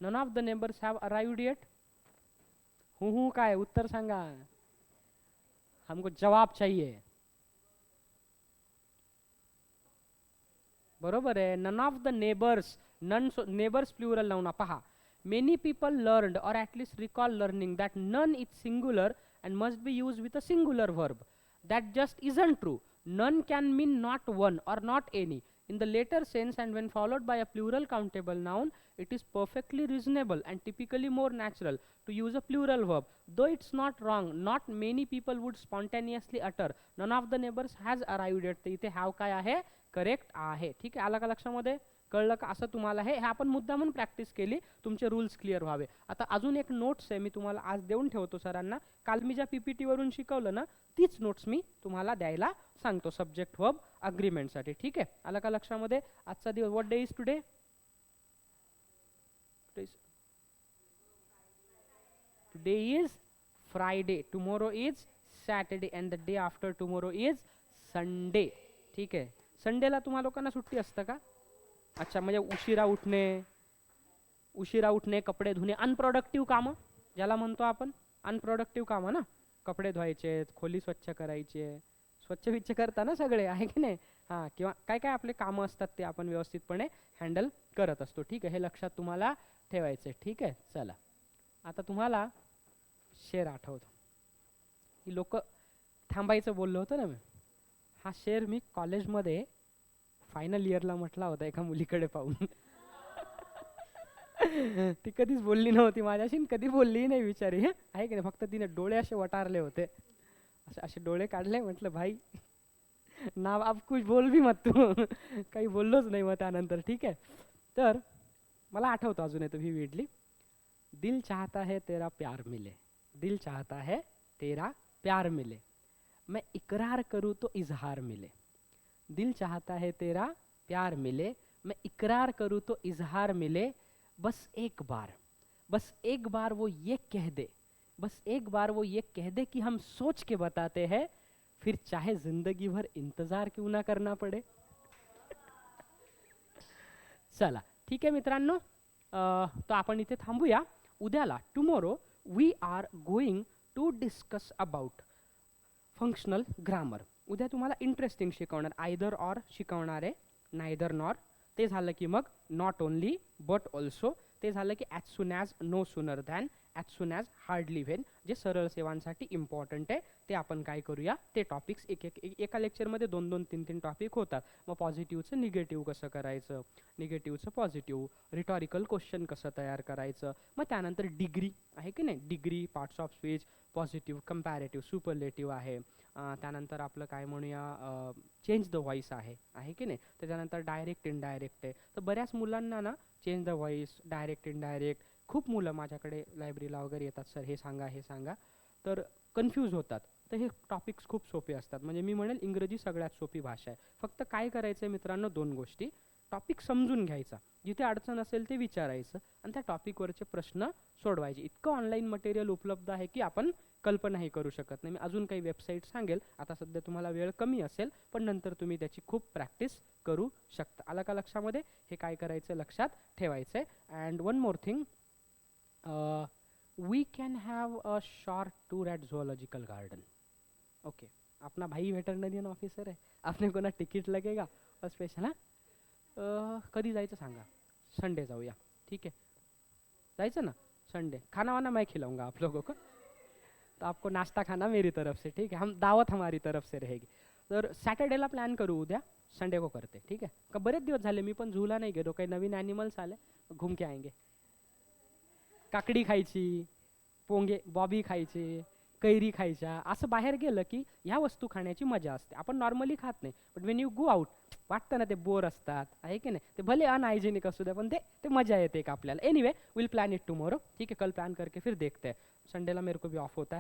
None of the neighbours have arrived yet. हूँ काय उत्तर सांगा, हमको जवाब चाहिए. बरोबर आहे. None of the neighbours, none neighbours plural noun पहा. Many people learned or at least recall learning that none is singular and must be used with a singular verb. That just isn't true. None can mean not one or not any. In the later sense and when followed by a plural countable noun, it is perfectly reasonable and typically more natural to use a plural verb. Though it's not wrong, not many people would spontaneously utter none of the neighbors has arrived at. तर इथे have काय आहे? करेक्ट आहे. ठीक आहे, आला का लक्षामध्ये? कळलं का? असं तुम्हाला हे आपण मुद्दा म्हणून प्रॅक्टिस केली, तुमचे रूल्स क्लिअर व्हावे. आता अजून एक नोट्स आहे, मी तुम्हाला आज देऊन ठेवतो सरांना. काल मी ज्या पीपीटी वरून शिकवलं ना, तीच नोट्स मी तुम्हाला द्यायला सांगतो सब्जेक्ट वर्ब अग्रीमेंटसाठी. ठीक आहे, आला का लक्षामध्ये? आजचा दिवस, what day is today? Today is Friday, tomorrow is Saturday and the day after tomorrow is Sunday. ठीक आहे, संडेला तुम्हा लोकांना सुट्टी असतं का? अच्छा, म्हणजे उशिरा उठणे, कपडे धुणे, अनप्रोडक्टिव्ह कामं ज्याला म्हणतो आपण, अनप्रोडक्टिव्ह कामं ना, कपडे धुवायचे, खोली स्वच्छ करायची, स्वच्छ करता ना सगळे, आहे की नाही? हां, किंवा काय काय आपले कामं असतात ते आपण व्यवस्थितपणे हँडल करत असतो. ठीक आहे, हे लक्षात तुम्हाला ठेवायचं आहे. ठीक आहे, चला आता तुम्हाला शेर आठवतो. ही लोक थांबायचं बोललो होतं ना मी. हा शेर मी कॉलेजमध्ये फायनल इयरला म्हटला होता एका मुलीकडे पाहून. ती कधीच बोलली नव्हती माझ्याशी, कधी बोलली नाही बिचारी, आहे की नाही? फक्त तिने डोळे असे वटारले होते, असे असे डोळे काढले. म्हटलं भाई ना अब कुछ बोल भी मत तू. काही बोललोच नाही मग त्यानंतर. ठीक आहे, तर मला आठवतं अजून येतो विविडली. दिल चाहता है तेरा प्यार मिले, दिल चाहता है तेरा प्यार मिले, मैं इकरार करूँ तो इजहार मिले. दिल चाहता है तेरा प्यार मिले, मैं इकरार करूँ तो इजहार मिले. बस एक बार वो ये कह दे, बस एक बार वो ये कह दे कि हम सोच के बताते हैं, फिर चाहे जिंदगी भर इंतजार क्यों ना करना पड़े. चला ठीक आहे मित्रांनो, तो आपण इथे थांबूया. उद्याला tomorrow we are going to discuss about functional grammar. उद्या तुम्हाला इंटरेस्टिंग शिकवणार, आयदर ऑर शिकवणार आहे, नायदर नॉर. ते झालं की मग नॉट ओनली बट ऑल्सो. ते झालं की as soon as, no sooner than, as soon as, hardly when, जे सरळ सेवांसाठी इम्पॉर्टंट आहे ते आपण काय करूया, ते टॉपिक्स एका लेक्चरमध्ये 2-2, 3-3 टॉपिक होतात. मग पॉझिटिव्हचं निगेटिव्ह कसं करायचं, निगेटिव्हचं पॉझिटिव्ह, रिटॉरिकल क्वेश्चन कसं तयार करायचं, मग त्यानंतर डिग्री आहे की नाही, degree, parts of speech, positive, comparative, superlative आहे. त्यानंतर आपलं काय म्हणूया, चेंज द व्हॉइस आहे की नाही. त्याच्यानंतर डायरेक्ट इनडायरेक्ट आहे. तर बऱ्याच मुलांना ना change the voice, direct indirect, खूप मुलं माझ्याकडे लायब्ररीला वगैरे येतात, सर हे सांगा, तर कन्फ्यूज होतात. तर हे टॉपिक्स खूप सोपे असतात. म्हणजे मी म्हणेल इंग्रजी सगळ्यात सोपी भाषा आहे. फक्त काय करायचं आहे मित्रांनो, 2 गोष्टी. टॉपिक समजून घ्यायचा, जिथे अडचण असेल ते विचारायचं आणि त्या टॉपिकवरचे प्रश्न सोडवायचे. इतकं ऑनलाईन मटेरियल उपलब्ध आहे की आपण कल्पनाही करू शकत नाही. मी अजून काही वेबसाईट सांगेल, आता सध्या तुम्हाला वेळ कमी असेल, पण नंतर तुम्ही त्याची खूप प्रॅक्टिस करू शकता. आला का लक्षामध्ये? हे काय करायचं लक्षात ठेवायचं आहे. And one more thing, we can have a short tour at zoological garden. Okay, अपना भाई वेटरनरियन ऑफिसर है, आपने कोणा तिकीट लगेगा स्पेशल? हां, कधी जायचं सांगा? संडे जाऊया. ठीक आहे, जायचं ना संडे. खाना वाना मैं खिलाऊंगा आप लोगों को, तो आपको नाश्ता खाना मेरी तरफ से. ठीक है, हम दावत हमारी तरफ से रहेगी. तर सॅटर्डेला प्लॅन करू, उद्या संडे को करते. ठीक आहे का? बरेच दिवस झाले मी पण झूला नाही गेलो, काही नवीन ॲनिमल्स आले, घूम के आएंगे. काकडी खायची, पोंगे बॉबी खायचे, कैरी खायच्या. असं बाहेर गेलं की ह्या वस्तू खाण्याची मजा असते. आपण नॉर्मली खात नाही, but Wien you go out वाटतं ना, ते बोर असतात, आहे की नाही? ते भले अनहायजेनिक असू द्या, पण ते मजा येते एक आपल्याला. Anyway, will plan it tomorrow. ठीक है, कल प्लान करके फिर देखते हैं. संडेला मेरे को भी ऑफ होता है.